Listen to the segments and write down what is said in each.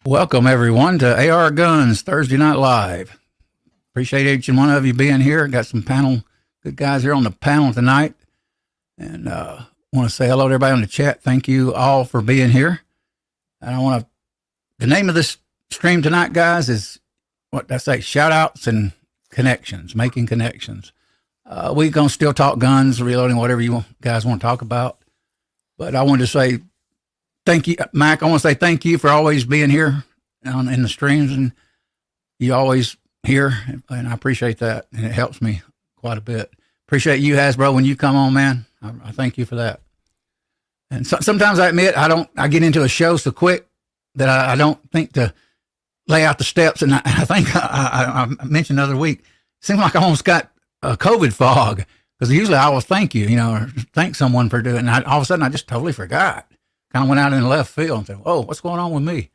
Welcome, everyone, to AR Guns Thursday Night Live. Appreciate each and one of you being here. Got some good guys here on the panel tonight. And want to say hello to everybody on the chat. Thank you all for being here. And the name of this stream tonight, guys, is what I say, shout outs and connections, making connections. We're going to still talk guns, reloading, whatever you guys want to talk about. But I wanted to say, thank you, Mac. I want to say thank you for always being here in the streams, and you always here, and I appreciate that, and it helps me quite a bit. Appreciate you, Hasbro, when you come on, man. I thank you for that. And sometimes I admit I get into a show so quick that I don't think to lay out the steps, and I think I mentioned the other week, it seems like I almost got a COVID fog, because usually I will thank you, or thank someone for doing it, and all of a sudden I just totally forgot. Kind of went out in the left field and said, "Whoa, what's going on with me?"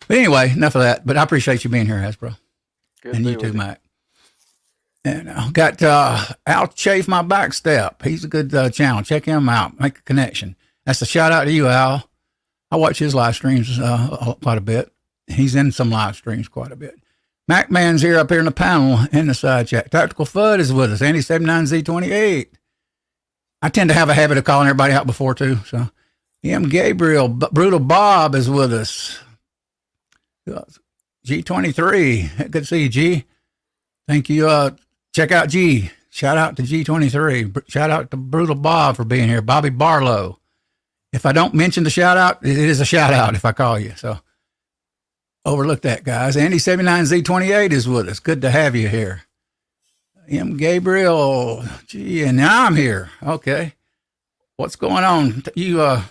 But anyway, enough of that. But I appreciate you being here, Hasbro. Good and you too, Mac. And I got Al Chafe My Backstep. He's a good channel. Check him out. Make a connection. That's a shout out to you, Al. I watch his live streams quite a bit. He's in some live streams quite a bit. Mac Man's here up here in the panel in the side chat. Tactical Fudd is with us. ARguns1776. I tend to have a habit of calling everybody out before too, so. Gabriel, Brutal Bob is with us. G23, good to see you, G. Thank you. Check out G. Shout out to G23. Shout out to Brutal Bob for being here. Bobby Barlow. If I don't mention the shout out, it is a shout out if I call you. So overlook that, guys. Andy79Z28 is with us. Good to have you here. Gabriel. Gee, and now I'm here. Okay. What's going on? You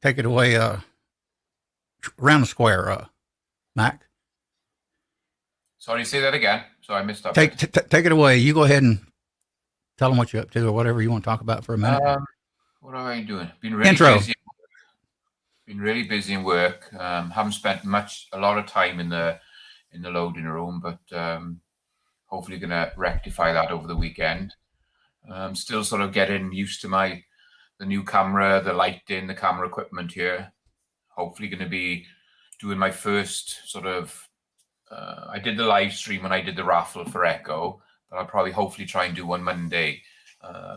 take it away around the square, Mac. Sorry, say that again. So I missed up. Take it away. You go ahead and tell them what you're up to or whatever you want to talk about for a minute. What am I doing? Been really Intro. busy. Been really busy in work. Haven't spent a lot of time in the loading room, but hopefully going to rectify that over the weekend. Still sort of getting used to the new camera, the lighting, the camera equipment here. Hopefully going to be doing my first sort of, I did the live stream when I did the raffle for Echo, but I'll probably hopefully try and do one Monday. I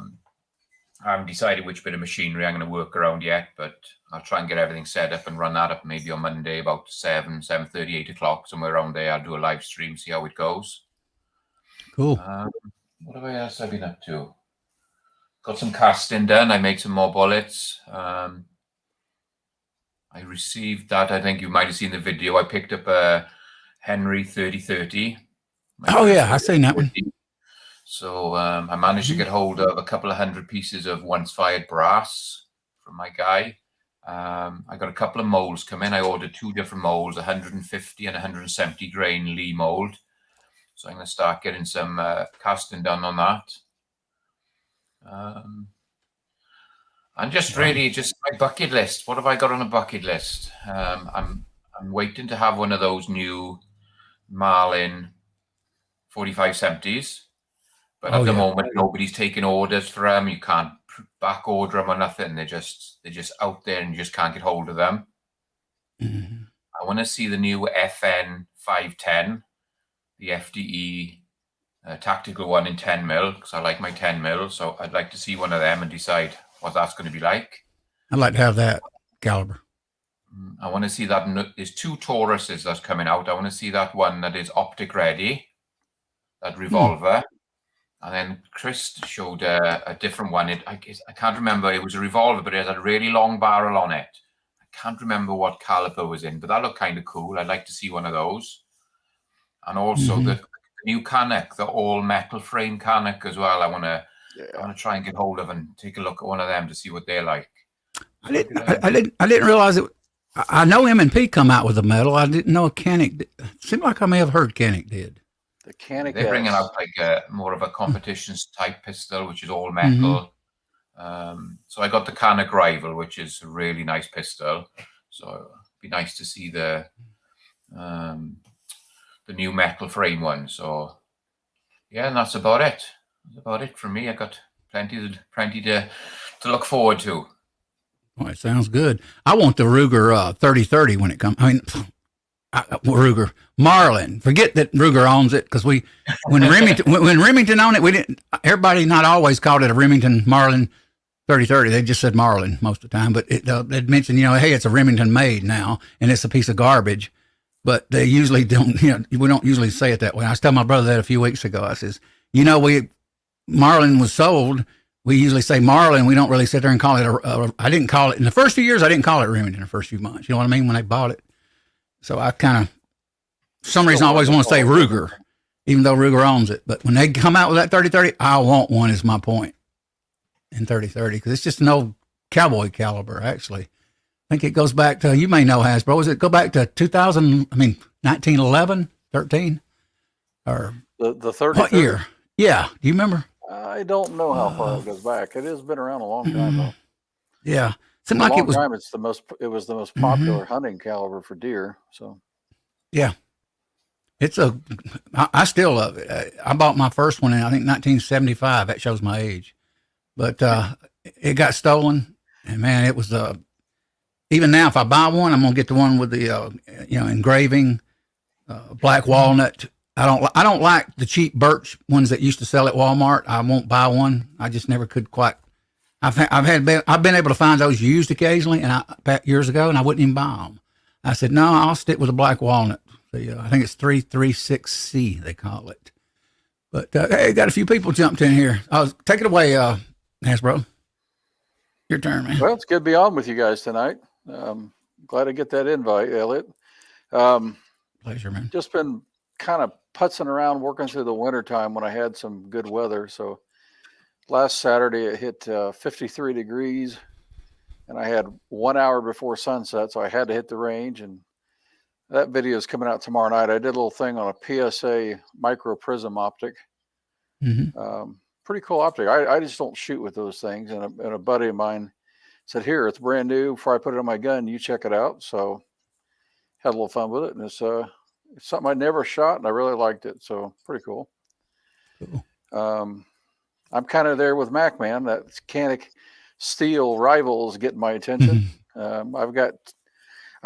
haven't decided which bit of machinery I'm going to work around yet, but I'll try and get everything set up and run that up maybe on Monday about 7:30, 8 o'clock, somewhere around there. I'll do a live stream, see how it goes. Cool. What else have I been up to? Got some casting done. I made some more bullets. I received that. I think you might have seen the video. I picked up a Henry 3030. Oh, yeah. I seen that one. So I managed to get hold of a couple of 100 pieces of once fired brass from my guy. I got a couple of molds come in. I ordered 2 different molds, 150 and 170 grain Lee mold. So I'm going to start getting some casting done on that. And just my bucket list. What have I got on a bucket list? I'm waiting to have one of those new Marlin 4570s, but at the moment nobody's taking orders for them. You can't back order them or nothing. They're just out there and you just can't get hold of them. Mm-hmm. I want to see the new FN 510, the FDE. Tactical one in 10 mil, because I like my 10 mil. So I'd like to see one of them and decide what that's going to be like. I'd like to have that caliber. I want to see that. There's 2 Tauruses that's coming out. I want to see that one that is optic ready, that revolver. And then Chris showed a different one. I can't remember. It was a revolver, but it had a really long barrel on it. I can't remember what caliber was in, but that looked kind of cool. I'd like to see one of those. And also the new Canuck, the all metal frame Canuck as well. I want to try and get hold of and take a look at one of them to see what they're like. I didn't realize it. I know M&P come out with a metal. I didn't know Canuck. It seemed like I may have heard Canuck did. The Canuck. They're bringing out like more of a competition type pistol, which is all metal. So I got the Canuck Rival, which is a really nice pistol. So it'd be nice to see the new metal frame one. So yeah, and that's about it. That's about it from me. I got plenty to look forward to. Well, it sounds good. I want the Ruger 3030 when it comes. I mean, Ruger, Marlin. Forget that Ruger owns it because when Remington owned it, we didn't. Everybody not always called it a Remington Marlin 3030. They just said Marlin most of the time. But they'd mention, hey, it's a Remington made now, and it's a piece of garbage. But they usually don't. We don't usually say it that way. I was telling my brother that a few weeks ago. I says, Marlin was sold. We usually say Marlin. We don't really sit there and call it I didn't call it in the first few years. I didn't call it Remington the first few months. You know what I mean? When they bought it. So I kind of, for some reason, I always want to say Ruger, even though Ruger owns it. But when they come out with that 3030, I want one is my point in 3030 because it's just an old cowboy caliber, actually. I think it goes back to, you may know, Hasbro, does it go back to 1911, 13? Or the 30? What year? Yeah. Do you remember? I don't know how far it goes back. It has been around a long time, though. Yeah. Seemed like it was. Time, it was the most popular hunting caliber for deer. So, yeah, I still love it. I bought my first one in, I think, 1975. That shows my age, but it got stolen, and man, it was even now, if I buy one, I'm gonna get the one with the engraving, black walnut. I don't like the cheap birch ones that used to sell at Walmart. I won't buy one. I just never could quite. I've been able to find those used occasionally, and years ago, and I wouldn't even buy them. I said no, I'll stick with the black walnut. I think it's 336C they call it. But hey, got a few people jumped in here. Take it away, Hasbro. Your turn, man. Well, it's good to be on with you guys tonight. Glad to get that invite, Elliot. Pleasure, man. Just been kind of putzing around, working through the winter time when I had some good weather. So last Saturday it hit 53 degrees, and I had 1 hour before sunset, so I had to hit the range. And that video is coming out tomorrow night. I did a little thing on a PSA micro prism optic. Pretty cool optic. I just don't shoot with those things. And a buddy of mine said, "Here, it's brand new. Before I put it on my gun, you check it out." So had a little fun with it, and it's something I never shot, and I really liked it. So pretty cool. I'm kind of there with Mac, man. That Canic steel rival is getting my attention. I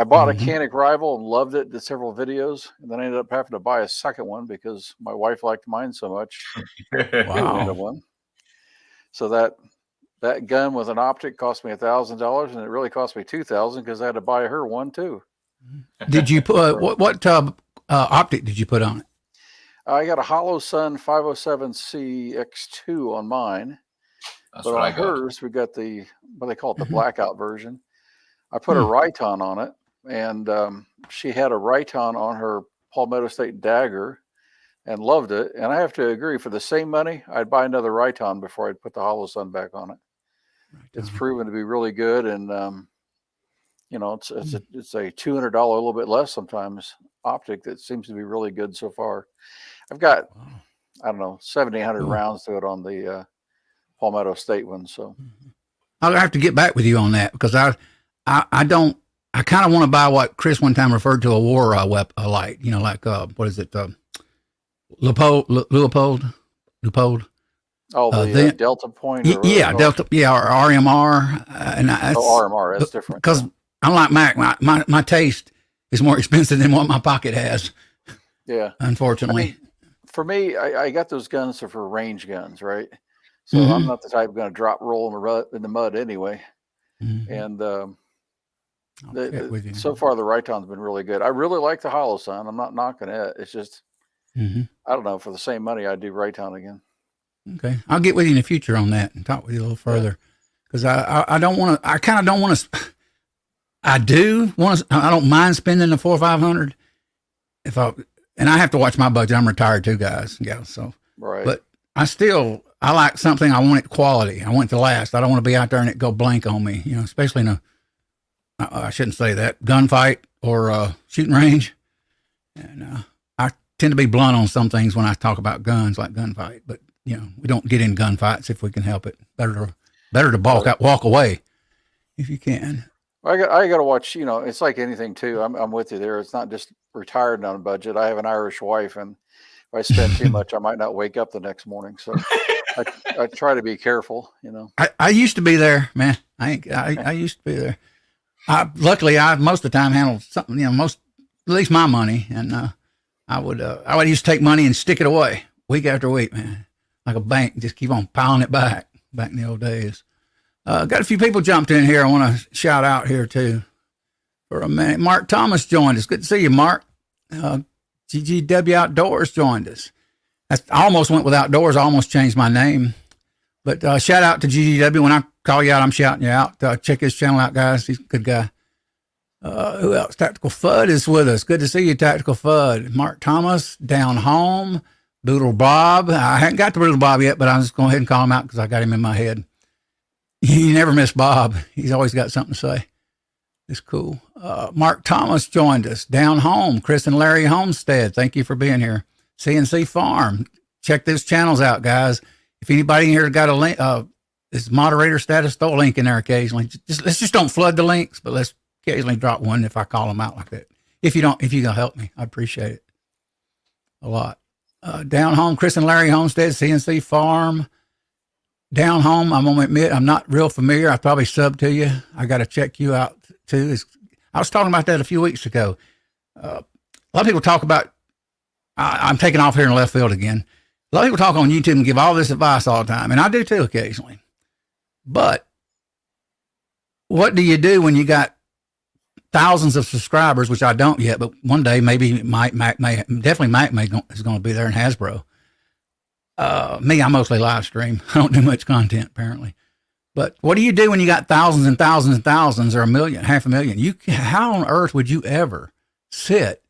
bought a Canic rival and loved it. Did several videos, and then I ended up having to buy a second one because my wife liked mine so much. Wow. One. So that gun with an optic cost me $1,000, and it really cost me $2,000 because I had to buy her one too. Did you put what optic did you put on it? I got a Hollow Sun 507C X2 on mine. But on hers, we got what they call it, the blackout version. I put a Riton on it, and she had a Riton on her Palmetto State dagger and loved it. And I have to agree, for the same money, I'd buy another Riton before I'd put the Hollow Sun back on it. It's proven to be really good, and it's a $200, a little bit less sometimes, optic that seems to be really good so far. I've got, I don't know, 1,700 rounds to it on the Palmetto State one. So I'll have to get back with you on that because I kind of want to buy what Chris one time referred to a war light, like what is it? Leupold. Oh, the Delta Point. Or Delta, or RMR. And RMR, that's different. Because unlike Mac, my taste is more expensive than what my pocket has. Yeah. Unfortunately. For me, I got those guns for range guns, right? So I'm not the type going to roll in the mud anyway. And so far the Riton's been really good. I really like the Hollow Sun. I'm not knocking it. It's just, I don't know, for the same money, I'd do Riton again. Okay. I'll get with you in the future on that and talk with you a little further. Because I don't want to, I kind of don't want to, I don't mind spending the $400 or $500 and I have to watch my budget. I'm retired too, guys and gals. So, right. But I like something. I want it quality. I want it to last. I don't want to be out there and it go blank on me, especially in I shouldn't say that, gunfight or shooting range. And I tend to be blunt on some things when I talk about guns, like gunfight. But, we don't get in gunfights if we can help it. Better to walk away if you can. I got to watch, it's like anything too. I'm with you there. It's not just retired on a budget. I have an Irish wife, and if I spend too much, I might not wake up the next morning. So I try to be careful, I used to be there, man. I used to be there. Luckily, I most of the time handled something, most least my money. And I would used to take money and stick it away week after week, man, like a bank, just keep on piling it back in the old days. Got a few people jumped in here. I want to shout out here too for a minute. Mark Thomas joined us. Good to see you, Mark. GGW Outdoors joined us. I almost went with Outdoors. I almost changed my name. But shout out to GGW. When I call you out, I'm shouting you out. Check his channel out, guys. He's a good guy. Who else? Tactical Fudd is with us. Good to see you, Tactical Fudd. Mark Thomas, Down Home, Boodle Bob. I haven't got to Boodle Bob yet, but I'm just going ahead and call him out because I got him in my head. You never miss Bob. He's always got something to say. It's cool. Mark Thomas joined us. Down Home, Chris and Larry Homestead. Thank you for being here. CNC Farm. Check those channels out, guys. If anybody in here got a link, this moderator status, throw a link in there occasionally. Let's just don't flood the links, but let's occasionally drop one if I call them out like that. If you can help me, I appreciate it a lot. Down Home, Chris and Larry Homestead, CNC Farm. Down Home, I'm going to admit, I'm not real familiar. I probably subbed to you. I got to check you out too. I was talking about that a few weeks ago. A lot of people talk about, I'm taking off here in left field again. A lot of people talk on YouTube and give all this advice all the time, and I do too occasionally. But what do you do when you got thousands of subscribers, which I don't yet, but one day maybe Mac is going to be there in Hasbro. Me, I mostly live stream. I don't do much content apparently. But what do you do when you got thousands and thousands and thousands or 1 million, 500,000? How on earth would you ever sit?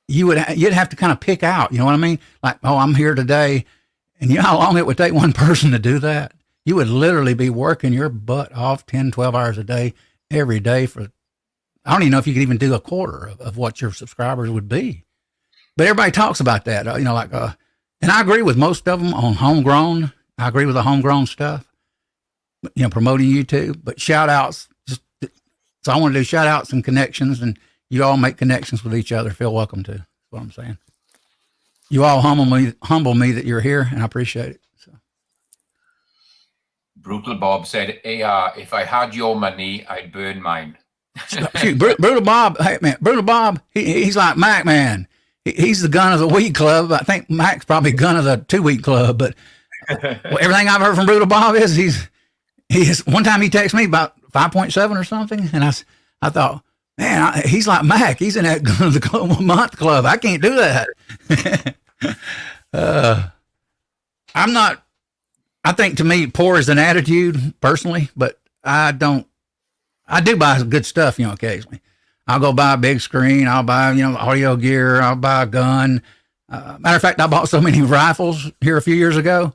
You'd have to kind of pick out, you know what I mean? Like, oh, I'm here today. And you know how long it would take one person to do that? You would literally be working your butt off 10, 12 hours a day, every day for, I don't even know if you could even do a quarter of what your subscribers would be. But everybody talks about that, and I agree with most of them on homegrown. I agree with the homegrown stuff, promoting YouTube, but shout outs. So I want to do shout outs and connections, and you all make connections with each other. Feel welcome to. That's what I'm saying. You all humble me that you're here, and I appreciate it. So. Brutal Bob said, AR, if I had your money, I'd burn mine. Shoot, Brutal Bob, hey man, Brutal Bob, he's like Mac, man. He's the gun of the week club. I think Mac's probably gun of the 2-week club, but everything I've heard from Brutal Bob is he's one time he texted me about 5.7 or something. And I thought, man, he's like Mac. He's in that gun of the month club. I can't do that. I think to me, poor is an attitude personally, but I do buy some good stuff, occasionally. I'll go buy a big screen. I'll buy, audio gear. I'll buy a gun. Matter of fact, I bought so many rifles here a few years ago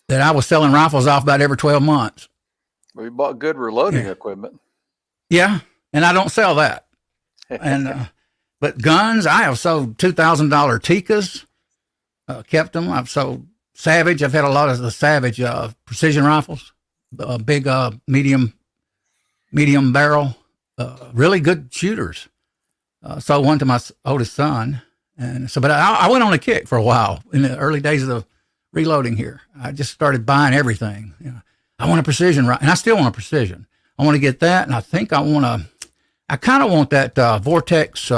that I was selling rifles off about every 12 months. We bought good reloading equipment. Yeah, and I don't sell that. And but guns, I have sold $2,000 Tikas. Kept them. I've sold Savage. I've had a lot of the Savage precision rifles, big medium barrel. Really good shooters. Sold one to my oldest son. And so, but I went on a kick for a while in the early days of the reloading here. I just started buying everything. I want a precision, and I still want a precision. I want to get that. And I think I kind of want that Vortex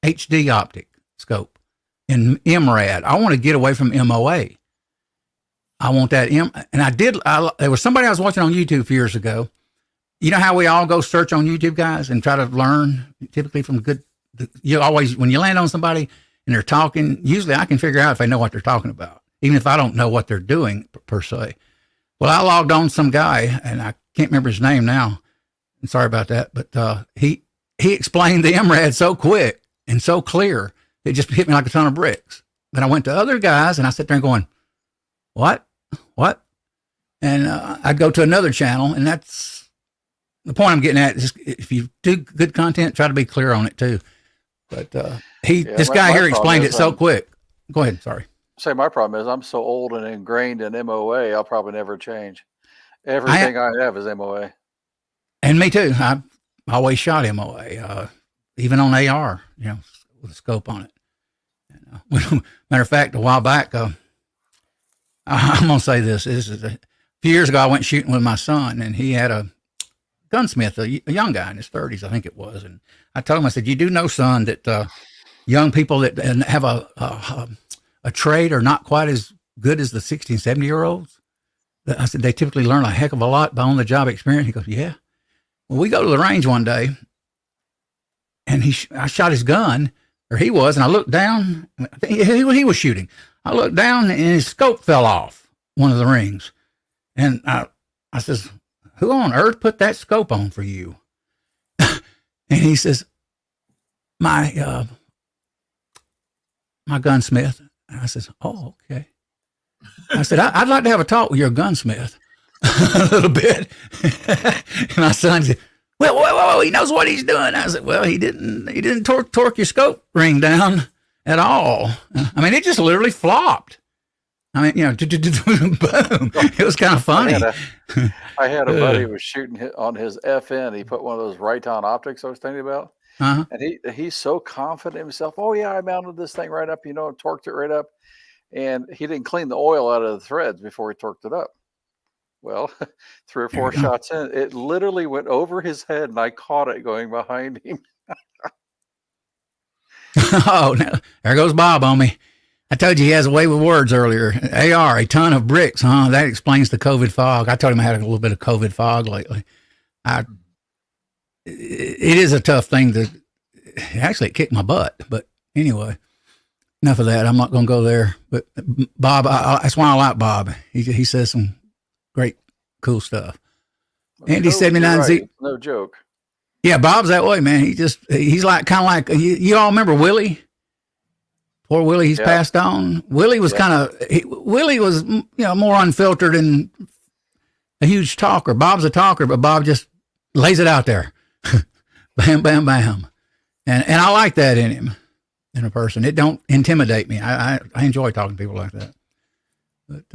HD optic scope in MRAD. I want to get away from MOA. I want that there was somebody I was watching on YouTube a few years ago. You know how we all go search on YouTube, guys, and try to learn typically from when you land on somebody and they're talking, usually I can figure out if they know what they're talking about, even if I don't know what they're doing per se. Well, I logged on some guy and I can't remember his name now. I'm sorry about that. But he explained the MRAD so quick and so clear, it just hit me like a ton of bricks. Then I went to other guys and I sat there going, what? And I'd go to another channel, and that's the point I'm getting at. Is if you do good content, try to be clear on it too. But this guy here explained it so quick. Go ahead. Sorry. Say my problem is I'm so old and ingrained in MOA, I'll probably never change. Everything I have is MOA. And me too. I always shot MOA, even on AR, with a scope on it. And, matter of fact, a while back, I'm going to say this. This is a few years ago, I went shooting with my son, and he had a gunsmith, a young guy in his 30s, I think it was. And I told him, I said, you do know, son, that young people that have a trade are not quite as good as the 60 and 70-year-olds. I said, they typically learn a heck of a lot by on-the-job experience. He goes, yeah. Well, we go to the range one day, and I shot his gun, or he was, and I looked down. I think he was shooting. I looked down, and his scope fell off one of the rings. And I says, who on earth put that scope on for you? And he says, my gunsmith. And I says, oh, okay. I said, I'd like to have a talk with your gunsmith a little bit. And my son said, well, he knows what he's doing. I said, well, he didn't torque your scope ring down at all. I mean, it just literally flopped. I mean, boom. It was kind of funny. I had a buddy who was shooting on his FN. He put one of those Riton optics I was thinking about. Uh-huh. And he's so confident in himself. Oh, yeah, I mounted this thing right up, torqued it right up. And he didn't clean the oil out of the threads before he torqued it up. Well, 3 or 4 shots in, it literally went over his head, and I caught it going behind him. Oh, no. There goes Bob on me. I told you he has a way with words earlier. AR, a ton of bricks, huh? That explains the COVID fog. I told him I had a little bit of COVID fog lately. It is a tough thing actually, it kicked my butt. But anyway, enough of that. I'm not going to go there. But Bob, that's why I like Bob. He says some great, cool stuff. Andy 79Z. Right. No joke. Yeah, Bob's that way, man. He's like kind of like you all remember Willie. Poor Willie, he's passed on. Willie was Willie was more unfiltered and a huge talker. Bob's a talker, but Bob just lays it out there, bam, bam, bam, and I like that in him, in a person. It don't intimidate me. I enjoy talking to people like that. But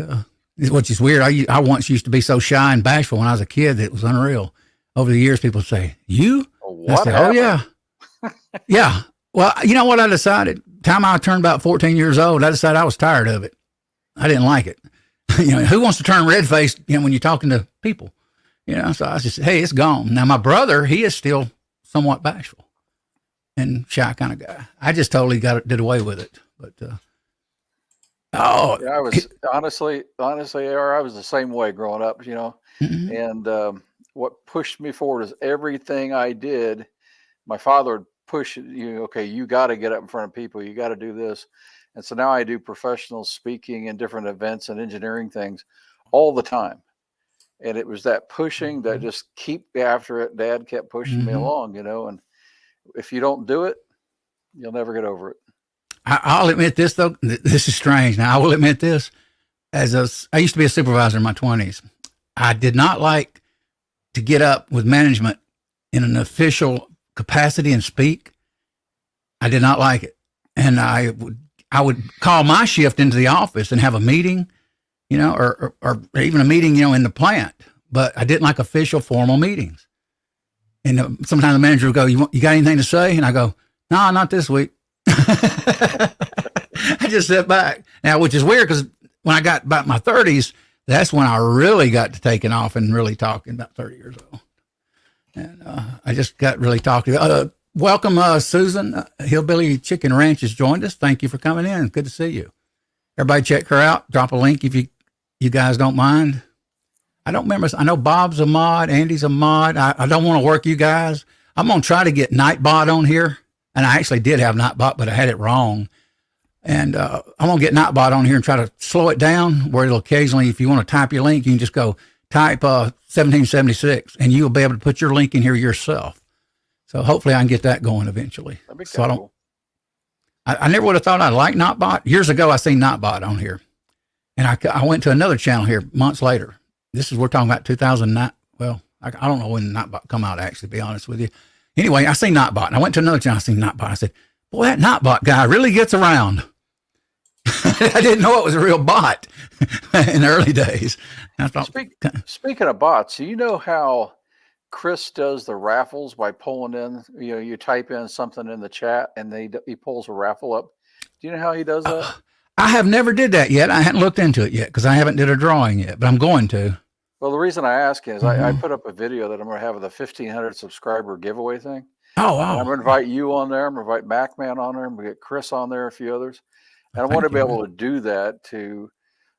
which is weird. I once used to be so shy and bashful when I was a kid that it was unreal. Over the years, people say, "You?" What I said, "Oh yeah, yeah." Well, you know what I decided? Time I turned about 14 years old, I decided I was tired of it. I didn't like it. Who wants to turn red-faced, when you're talking to people? So I just said, hey, it's gone. Now, my brother, he is still somewhat bashful and shy kind of guy. I just totally did away with it. But, I was honestly, AR, I was the same way growing up, Mm-hmm. And what pushed me forward is everything I did, my father would push you. Okay, you got to get up in front of people. You got to do this. And so now I do professional speaking and different events and engineering things all the time. And it was that pushing that just keep after it. Dad kept pushing me along, and if you don't do it, you'll never get over it. I'll admit this, though. This is strange. Now, I will admit this. I used to be a supervisor in my 20s. I did not like to get up with management in an official capacity and speak. I did not like it. And I would call my shift into the office and have a meeting, or even a meeting, in the plant. But I didn't like official formal meetings. And sometimes the manager would go, you got anything to say? And I go, no, not this week. I just sit back. Now, which is weird because when I got about my 30s, that's when I really got to taking off and really talking, about 30 years old. And I just got really talkative. Welcome, Susan. Hillbilly Chicken Ranch has joined us. Thank you for coming in. Good to see you. Everybody check her out. Drop a link if you guys don't mind. I don't remember. I know Bob's a mod. Andy's a mod. I don't want to work you guys. I'm going to try to get Nightbot on here. And I actually did have Nightbot, but I had it wrong. And I'm going to get Nightbot on here and try to slow it down where it'll occasionally, if you want to type your link, you can just go type 1776 and you'll be able to put your link in here yourself. So hopefully I can get that going eventually. That'd be so cool. I never would have thought I'd like Nightbot. Years ago, I seen Nightbot on here. And I went to another channel here months later. We're talking about 2009. Well, I don't know when Nightbot come out, actually, to be honest with you. Anyway, I seen Nightbot, and I went to another channel, I seen Nightbot. I said, boy, that Nightbot guy really gets around. I didn't know it was a real bot in the early days. I thought, speaking of bots, do you know how Chris does the raffles by pulling in, you type in something in the chat and he pulls a raffle up. Do you know how he does that? I have never did that yet. I hadn't looked into it yet because I haven't did a drawing yet, but I'm going to. Well, the reason I ask is I put up a video that I'm going to have of the 1,500 subscriber giveaway thing. Oh, wow. And I'm going to invite you on there. I'm going to invite MacMan on there. I'm going to get Chris on there, a few others. And I want to be able to do that to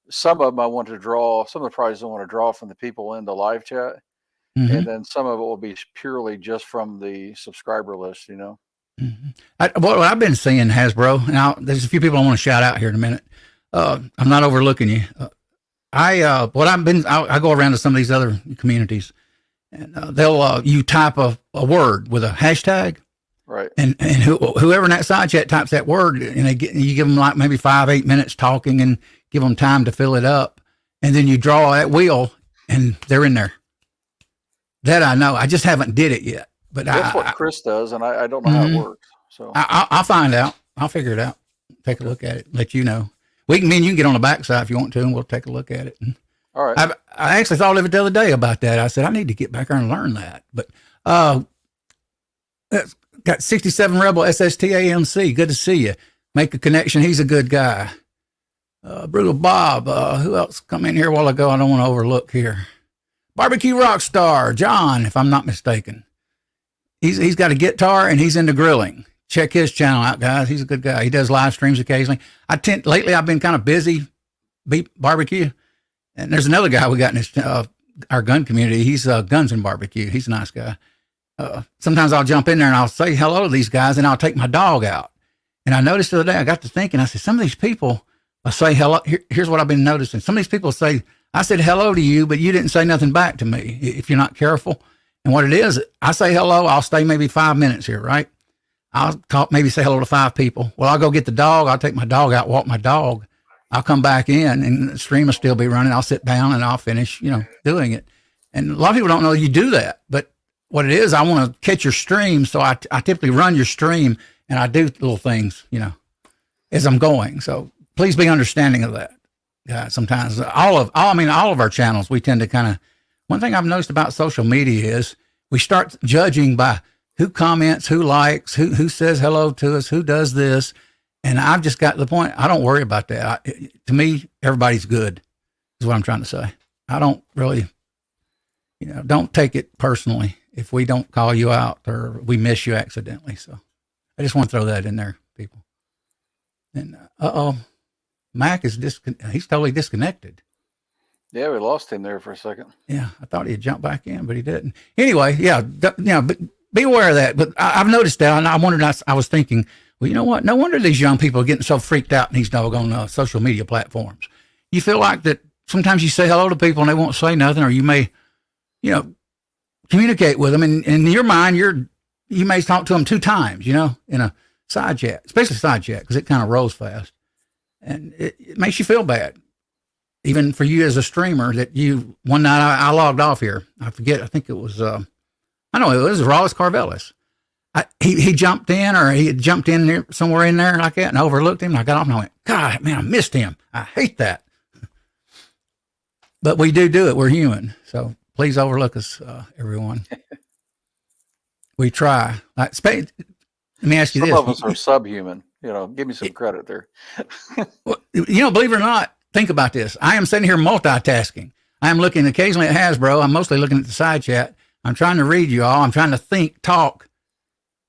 some of them. I want to draw, some of the prizes I want to draw from the people in the live chat. And then some of it will be purely just from the subscriber list, you know. What I've been seeing, Hasbro, now there's a few people I want to shout out here in a minute. I'm not overlooking you. I go around to some of these other communities, and you type a word with a hashtag, right? And whoever in that side chat types that word, and you give them like maybe 5-8 minutes talking, and give them time to fill it up, and then you draw that wheel, and they're in there. That I know. I just haven't did it yet, but that's what Chris does, and I don't know how it works. So I'll find out. I'll figure it out. Take a look at it. Let you know. You can get on the backside if you want to, and we'll take a look at it. All right. I actually thought of it the other day about that. I said, I need to get back there and learn that. But got 67 Rebel SSTAMC. Good to see you. Make a connection. He's a good guy. Brutal Bob. Who else come in here a while ago? I don't want to overlook here. Barbecue Rockstar, John, if I'm not mistaken. He's got a guitar and he's into grilling. Check his channel out, guys. He's a good guy. He does live streams occasionally. Lately I've been kind of busy barbecue. And there's another guy we got in our gun community. He's Guns and Barbecue. He's a nice guy. Sometimes I'll jump in there and I'll say hello to these guys and I'll take my dog out. And I noticed the other day, I got to thinking, I said, some of these people say hello. Here's what I've been noticing. Some of these people say, I said hello to you, but you didn't say nothing back to me if you're not careful. And what it is, I say hello, I'll stay maybe 5 minutes here, right? I'll maybe say hello to 5 people. Well, I'll go get the dog. I'll take my dog out, walk my dog. I'll come back in and the stream will still be running. I'll sit down and I'll finish, doing it. And a lot of people don't know you do that. But what it is, I want to catch your stream. So I typically run your stream and I do little things, as I'm going. So please be understanding of that. Sometimes all of our channels, we tend to one thing I've noticed about social media is we start judging by who comments, who likes, who says hello to us, who does this. And I've just got to the point, I don't worry about that. To me, everybody's good is what I'm trying to say. I don't really, don't take it personally if we don't call you out or we miss you accidentally. So I just want to throw that in there, people. And, Mac is he's totally disconnected. Yeah, we lost him there for a second. Yeah, I thought he'd jump back in, but he didn't. Anyway, yeah, be aware of that. But I've noticed that, and I wondered. I was thinking, well, you know what? No wonder these young people are getting so freaked out in these doggone social media platforms. You feel like that sometimes you say hello to people and they won't say nothing, or you may, communicate with them, and in your mind, you may talk to them 2 times, in a side chat, especially side chat, because it kind of rolls fast. And it makes you feel bad, even for you as a streamer, that one night I logged off here. I forget. I think it was, it was Rawless Carvelis. He jumped in, or he had jumped in there somewhere in there like that, and I overlooked him. And I got off and I went, God, man, I missed him. I hate that. But we do it. We're human. So please overlook us, everyone. We try. Let me ask you this. Some of us are subhuman. Give me some credit there. Well, believe it or not, think about this. I am sitting here multitasking. I am looking occasionally at Hasbro. I'm mostly looking at the side chat. I'm trying to read you all. I'm trying to talk.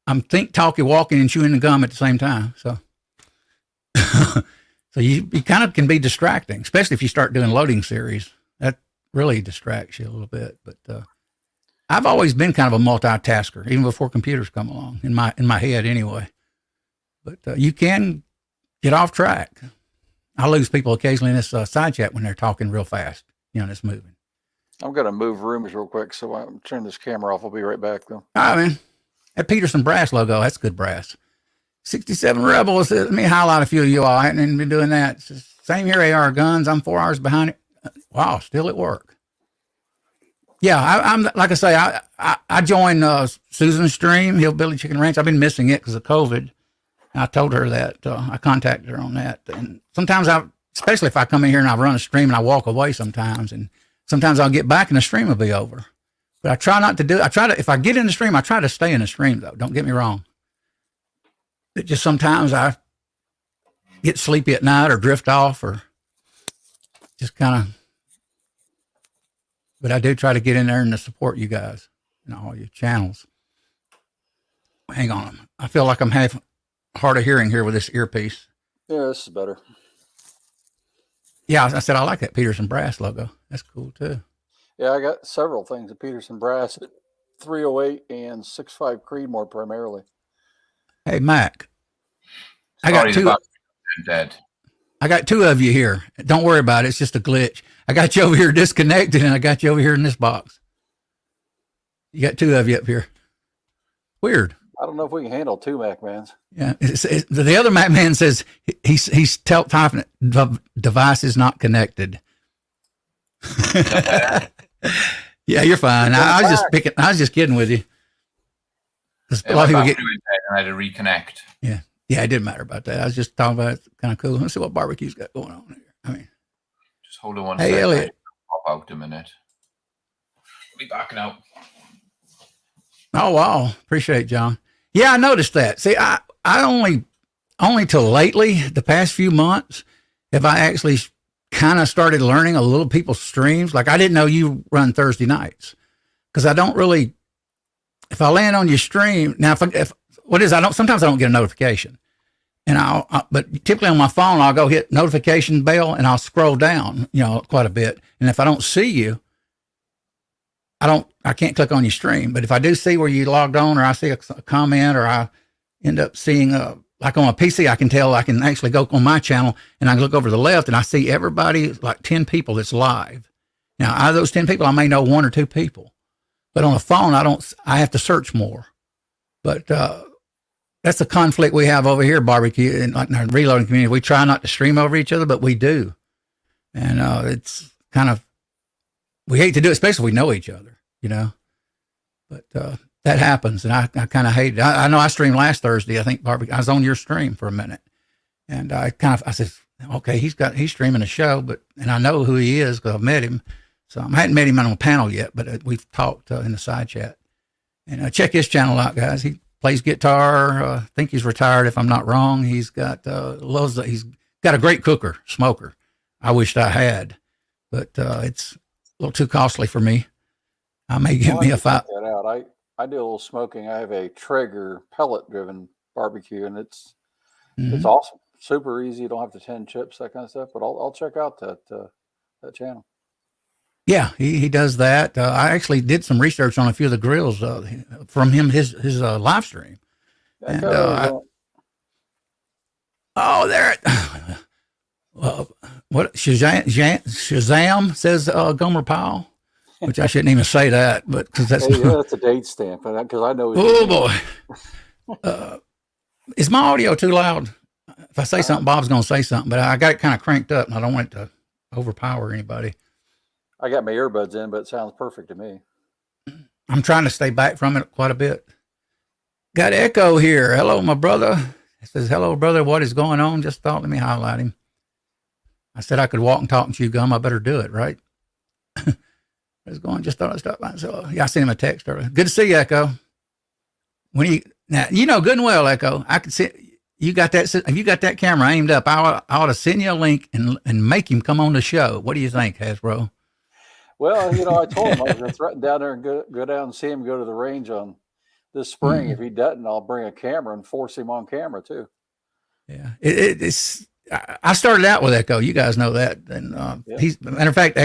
I'm talking, walking, and chewing the gum at the same time. So, so you kind of can be distracting, especially if you start doing loading series. That really distracts you a little bit. But I've always been kind of a multitasker, even before computers come along, in my head anyway. But you can get off track. I lose people occasionally in this side chat when they're talking real fast, and it's moving. I'm going to move rooms real quick, so I'm turning this camera off. I'll be right back, though. All right, man. That Peterson brass logo, that's good brass. 67 Rebels. Let me highlight a few of you all. I haven't been doing that. Same here, AR Guns. I'm 4 hours behind it. Wow, still at work. Yeah, I'm like I say, I joined Susan's stream, Hillbilly Chicken Ranch. I've been missing it because of COVID. I told her that. I contacted her on that. And sometimes especially if I come in here and I run a stream and I walk away sometimes, and sometimes I'll get back and the stream will be over. But I try not to do it. If I get in the stream, I try to stay in the stream, though. Don't get me wrong. It just sometimes I get sleepy at night or drift off or just kind of but I do try to get in there and to support you guys and all your channels. Hang on. I feel like I'm half hard of hearing here with this earpiece. Yeah, this is better. Yeah, I said I like that Peterson Brass logo. That's cool too. Yeah, I got several things at Peterson Brass at 308 and 65 Creedmoor primarily. Hey, Mac. I got two of you here. Don't worry about it. It's just a glitch. I got you over here disconnected, and I got you over here in this box. You got two of you up here. Weird. I don't know if we can handle two Mac-mans. Yeah. The other Mac-man says he's typing it, the device is not connected. Yeah, you're fine. I was just kidding with you. A lot of people I had to reconnect. Yeah. Yeah, it didn't matter about that. I was just talking about it. Kind of cool. Let's see what barbecue's got going on here. I mean, just hold on one second. Hey, Elliot. Pop out a minute. I'll be back now. Oh, wow. Appreciate it, John. Yeah, I noticed that. See, I only till lately, the past few months, have I actually kind of started learning a little people's streams. Like, I didn't know you run Thursday nights because I don't really, if I land on your stream, now, sometimes I don't get a notification. And but typically on my phone, I'll go hit notification bell and I'll scroll down, quite a bit. And if I don't see you, I can't click on your stream. But if I do see where you logged on, or I see a comment, or I end up seeing, like on a PC, I can actually go on my channel and I can look over to the left and I see everybody, like 10 people that's live. Now, out of those 10 people, I may know one or two people. But on the phone, I have to search more. But, that's the conflict we have over here, barbecue, and like in our reloading community. We try not to stream over each other, but we do. And it's kind of, we hate to do it, especially if we know each other, But that happens, and I kind of hate it. I know I streamed last Thursday. I think barbecue. I was on your stream for a minute, and I said, okay, he's streaming a show, and I know who he is because I've met him. So I hadn't met him on a panel yet, but we've talked in the side chat. And check his channel out, guys. He plays guitar. I think he's retired, if I'm not wrong. He's got he's got a great smoker. I wished I had, but it's a little too costly for me. I may give me a five. That out. I do a little smoking. I have a Traeger pellet-driven barbecue, and it's awesome. Super easy. You don't have to tend chips, that kind of stuff. But I'll check out that channel. Yeah, he does that. I actually did some research on a few of the grills from him, his live stream. And, there. What Shazam says Gomer Powell, which I shouldn't even say that, but because that's that's a date stamp, because I know. Oh boy, is my audio too loud? If I say something, Bob's going to say something, but I got it kind of cranked up, and I don't want it to overpower anybody. I got my earbuds in, but it sounds perfect to me. I'm trying to stay back from it quite a bit. Got echo here. Hello, my brother. It says, hello, brother. What is going on? Just thought, let me highlight him. I said I could walk and talk and chew gum. I better do it, right? Just thought I'd stop by. So yeah, I sent him a text earlier. Good to see you, Echo. Good and well, Echo. I could see you got that. If you got that camera aimed up, I ought to send you a link and make him come on the show. What do you think, Hasbro? Well, I told him I was going to threaten down there and go down and see him go to the range on this spring. If he doesn't, I'll bring a camera and force him on camera too. Yeah, it's. I started out with Echo. You guys know that, and he's. Matter of fact,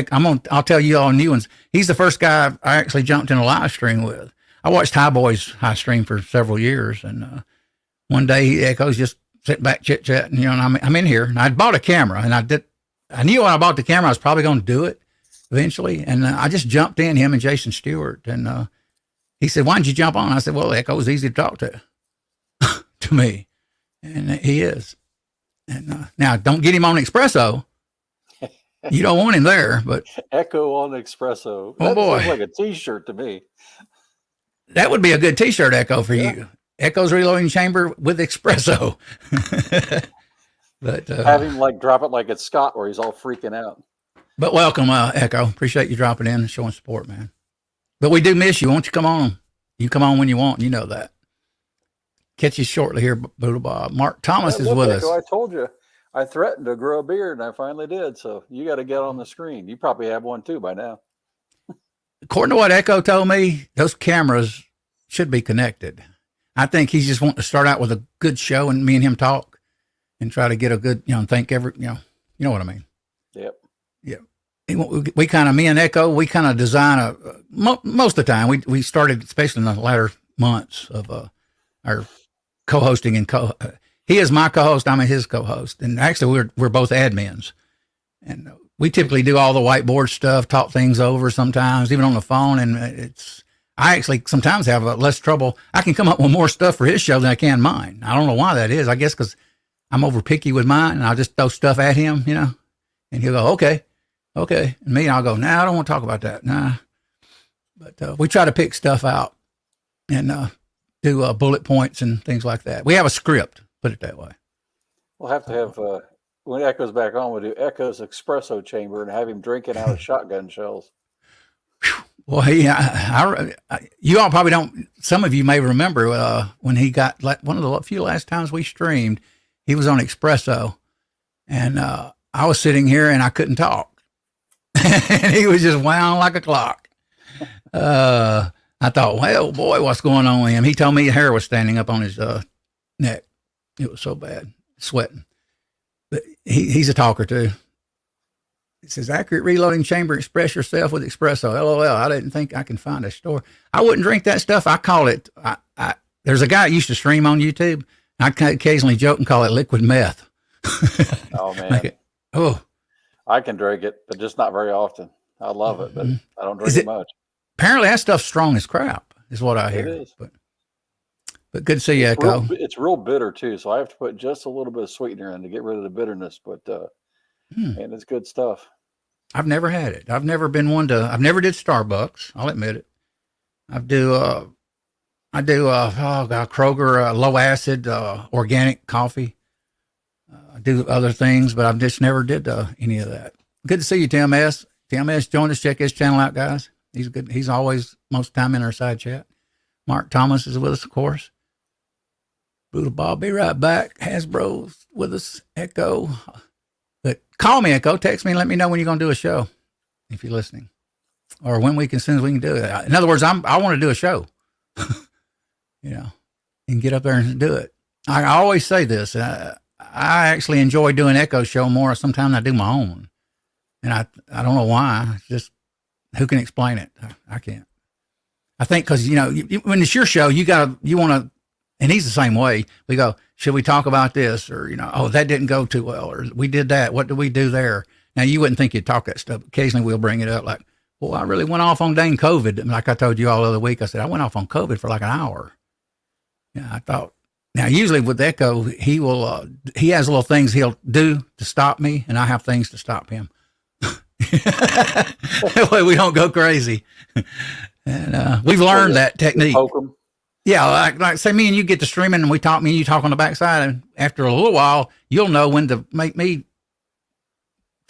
I'll tell you all new ones. He's the first guy I actually jumped in a live stream with. I watched High Boys high stream for several years, and one day Echo's just sitting back chit chatting. And I'm in here, and I bought a camera, and I knew when I bought the camera I was probably going to do it eventually, and I just jumped in, him and Jason Stewart, and he said, "Why didn't you jump on?" I said, "Well, Echo was easy to talk to, to me," and he is. And now, don't get him on espresso. You don't want him there, but Echo on espresso. Oh boy, looks like a T-shirt to me. That would be a good T-shirt, Echo, for you. Echo's Reloading Chamber with espresso. But have him drop it like it's Scott, where he's all freaking out. But welcome, Echo. Appreciate you dropping in and showing support, man. But we do miss you. Won't you come on? You come on when you want. You know that. Catch you shortly here, Buddha Bob. Mark Thomas is with us. I told you, I threatened to grow a beard, and I finally did. So you got to get on the screen. You probably have one too by now. according to what Echo told me, those cameras should be connected. I think he's just wanting to start out with a good show and me and him talk and try to get a good, think you know what I mean? Yep. Yeah. We kind of, me and Echo, we kind of design most of the time, we started, especially in the latter months of our co-hosting and he is my co-host, I'm his co-host. And actually we're both admins. And we typically do all the whiteboard stuff, talk things over sometimes, even on the phone. And I actually sometimes have less trouble. I can come up with more stuff for his show than I can mine. I don't know why that is. I guess because I'm over picky with mine and I'll just throw stuff at him, and he'll go, okay. And me, I'll go, nah, I don't want to talk about that. Nah. But we try to pick stuff out and do bullet points and things like that. We have a script, put it that way. We'll have to have, when Echo's back on, we'll do Echo's espresso chamber and have him drinking out of shotgun shells. Well, you all probably don't, some of you may remember when he got, one of the few last times we streamed, he was on espresso and I was sitting here and I couldn't talk. And he was just wound like a clock. I thought, well, boy, what's going on with him? He told me hair was standing up on his neck. It was so bad, sweating. But he's a talker too. It says, accurate reloading chamber, express yourself with espresso. LOL, I didn't think I can find a store. I wouldn't drink that stuff. I call it, there's a guy that used to stream on YouTube. I occasionally joke and call it liquid meth. Oh, man. Oh. I can drink it, but just not very often. I love it, but I don't drink it much. Apparently that stuff's strong as crap, is what I hear. It is. But good to see you, Echo. It's real bitter, too, so I have to put just a little bit of sweetener in to get rid of the bitterness, but and it's good stuff. I've never had it. I've never been one to, I've never did Starbucks. I'll admit it. I do Kroger, low acid, organic coffee. I do other things, but I've just never did any of that. Good to see you, Tim S. Tim S. joined us. Check his channel out, guys. He's good. He's always most of the time in our side chat. Mark Thomas is with us, of course. Brutal Bob, be right back. Hasbro's with us. Echo. But call me, Echo. Text me and let me know when you're going to do a show, if you're listening. Or when as soon as we can do it. In other words, I want to do a show. And get up there and do it. I always say this. I actually enjoy doing Echo's show more sometimes than I do my own. And I don't know why. It's just, who can explain it? I can't. I think because, when it's your show, you want to, and he's the same way. We go, should we talk about this? Or, oh, that didn't go too well. Or we did that. What did we do there? Now, you wouldn't think you'd talk that stuff. Occasionally we'll bring it up like, well, I really went off on dang COVID. And like I told you all the other week, I said, I went off on COVID for like an hour. Yeah, I thought. Now, usually with Echo, he has little things he'll do to stop me, and I have things to stop him. That way we don't go crazy. And we've learned that technique. Poke him. Yeah, like say me and you get to streaming and we talk, me and you talk on the backside, and after a little while, you'll know when to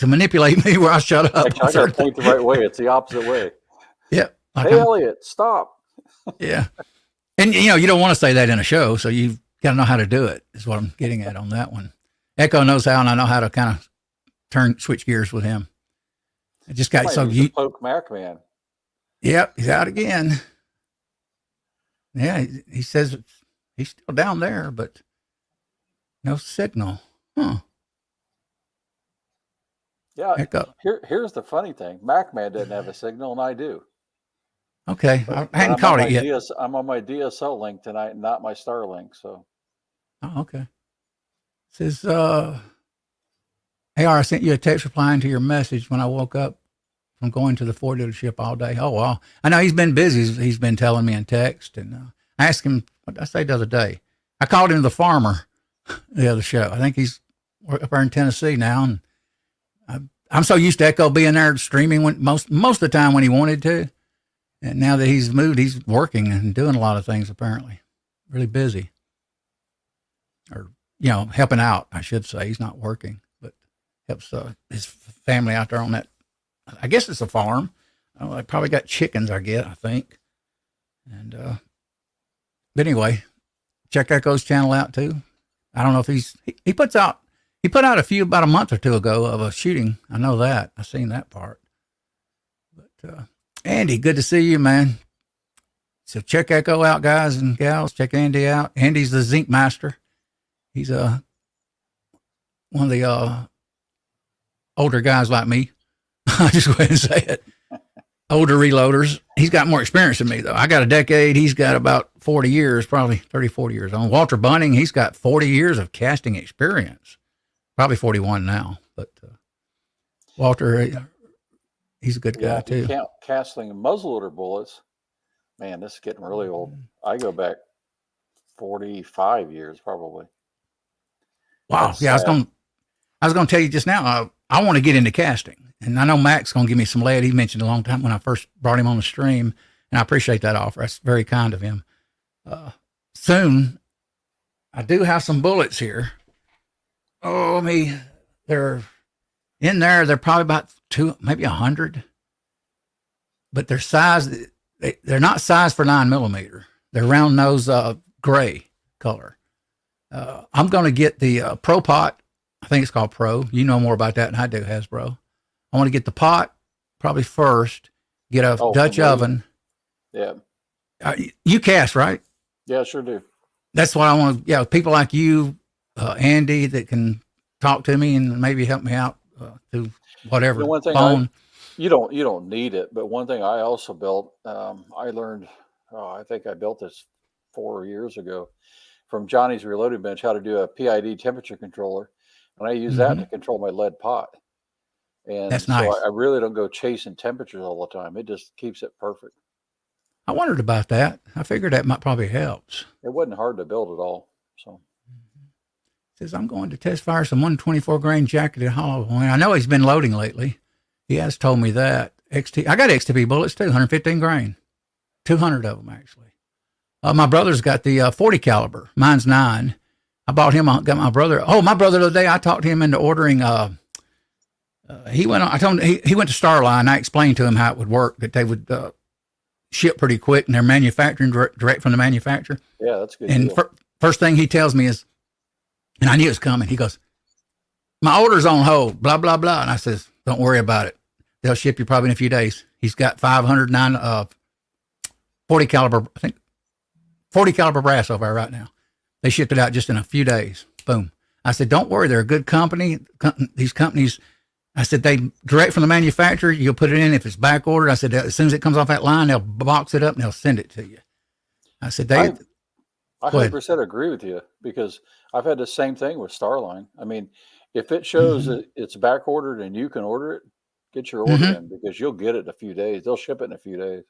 manipulate me where I shut up. I got to point the right way. It's the opposite way. Yeah. Hey, Elliot, stop. Yeah. And, you don't want to say that in a show, so you've got to know how to do it, is what I'm getting at on that one. Echo knows how, and I know how to kind of switch gears with him. I just got poke Mac Man. Yep, he's out again. Yeah, he says he's still down there, but no signal. Huh. Yeah, here's the funny thing. Mac Man doesn't have a signal, and I do. Okay, I hadn't caught it yet. I'm on my DSL link tonight, not my Starlink. So. Oh, okay. It says, hey, I sent you a text replying to your message when I woke up from going to the Ford dealership all day. Oh, wow. I know he's been busy. He's been telling me in text. And I asked him, what did I say the other day? I called him the farmer the other show. I think he's up there in Tennessee now. And I'm so used to Echo being there streaming most of the time when he wanted to. And now that he's moved, he's working and doing a lot of things, apparently. Really busy. Or, helping out, I should say. He's not working, but helps his family out there on that. I guess it's a farm. I probably got chickens, I think. And, but anyway, check Echo's channel out too. I don't know if he put out a few about a month or two ago of a shooting. I know that. I've seen that part. But, Andy, good to see you, man. So check Echo out, guys and gals. Check Andy out. Andy's the zinc master. He's one of the older guys like me. I just go ahead and say it. Older reloaders. He's got more experience than me, though. I got a decade. He's got about 40 years, probably 30, 40 years on. Walter Bunning, he's got 40 years of casting experience. Probably 41 now. But Walter, he's a good guy, too. Count casting muzzleloader bullets. Man, this is getting really old. I go back 45 years, probably. Wow. That's yeah, sad. I was going to tell you just now, I want to get into casting. And I know Mac's going to give me some lead. He mentioned a long time when I first brought him on the stream. And I appreciate that offer. That's very kind of him. Soon, I do have some bullets here. Oh, they're in there. They're probably about maybe 100. But they're sized, they're not sized for 9mm. They're round nose gray color. I'm going to get the Pro Pot. I think it's called Pro. You know more about that than I do, Hasbro. I want to get the pot probably first, get a Dutch oven. Yeah. You cast, right? Yeah, sure do. That's what I want to, people like you, Andy, that can talk to me and maybe help me out through whatever. One thing you don't need it, but one thing I also built, I learned, I think I built this 4 years ago from Johnny's Reloading Bench, how to do a PID temperature controller. And I use that to control my lead pot. And that's nice. So I really don't go chasing temperatures all the time. It just keeps it perfect. I wondered about that. I figured that might probably helps. It wasn't hard to build at all. So says I'm going to test fire some 124 grain jacketed hollow point. I know he's been loading lately. He has told me that. I got XTP bullets too, 115 grain, 200 of them actually. My brother's got the 40 caliber. Mine's 9. I bought him. Got my brother. Oh, my brother the other day, I talked him into ordering. He went on. I told him he went to Starline. I explained to him how it would work. That they would ship pretty quick, and they're manufacturing direct from the manufacturer. Yeah, that's good. And first thing he tells me is, and I knew it was coming. He goes, "My order's on hold." Blah blah blah. And I says, "Don't worry about it. They'll ship you probably in a few days." He's got 509 40 caliber. I think 40 caliber brass over there right now. They shipped it out just in a few days. Boom. I said, "Don't worry. They're a good company. These companies." I said, they direct from the manufacturer. You'll put it in if it's back ordered. I said, as soon as it comes off that line, they'll box it up and they'll send it to you. I said, I 100% agree with you because I've had the same thing with Starline. I mean, if it shows that it's back ordered and you can order it, get your order in because you'll get it in a few days. They'll ship it in a few days.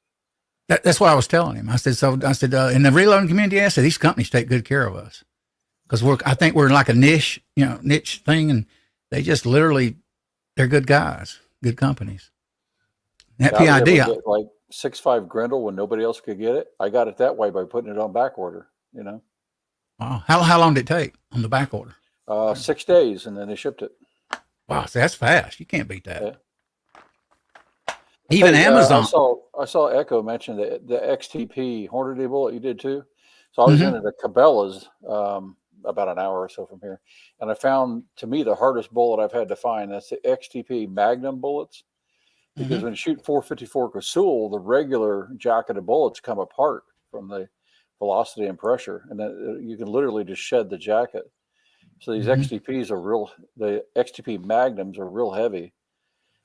That's what I was telling him. I said, in the reloading community, I said, these companies take good care of us because I think we're like a niche thing. And they just literally, they're good guys, good companies. That PID, like 6.5 Grendel when nobody else could get it. I got it that way by putting it on back order. Wow. How long did it take on the back order? 6 days, and then they shipped it. Wow, so that's fast. You can't beat that. Yeah. Even Amazon. I saw Echo mention the XTP Hornady bullet you did too. So I was into the Cabela's about an hour or so from here. And I found, to me, the hardest bullet I've had to find. That's the XTP Magnum bullets. Because when you shoot 454 Casull, the regular jacketed bullets come apart from the velocity and pressure. And then you can literally just shed the jacket. So these XTPs are the XTP Magnums are real heavy.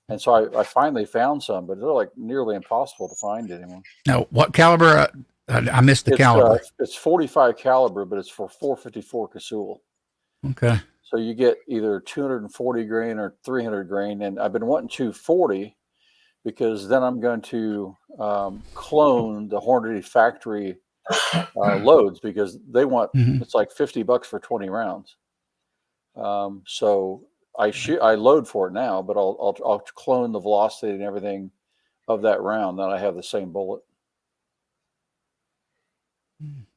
And so I finally found some, but they're like nearly impossible to find anymore. Now, what caliber? I missed the caliber. It's 45 caliber, but it's for 454 Casull. Okay. So you get either 240 grain or 300 grain. And I've been wanting 240 because then I'm going to clone the Hornady factory loads because they want, it's like $50 for 20 rounds. So I load for it now, but I'll clone the velocity and everything of that round. Then I have the same bullet.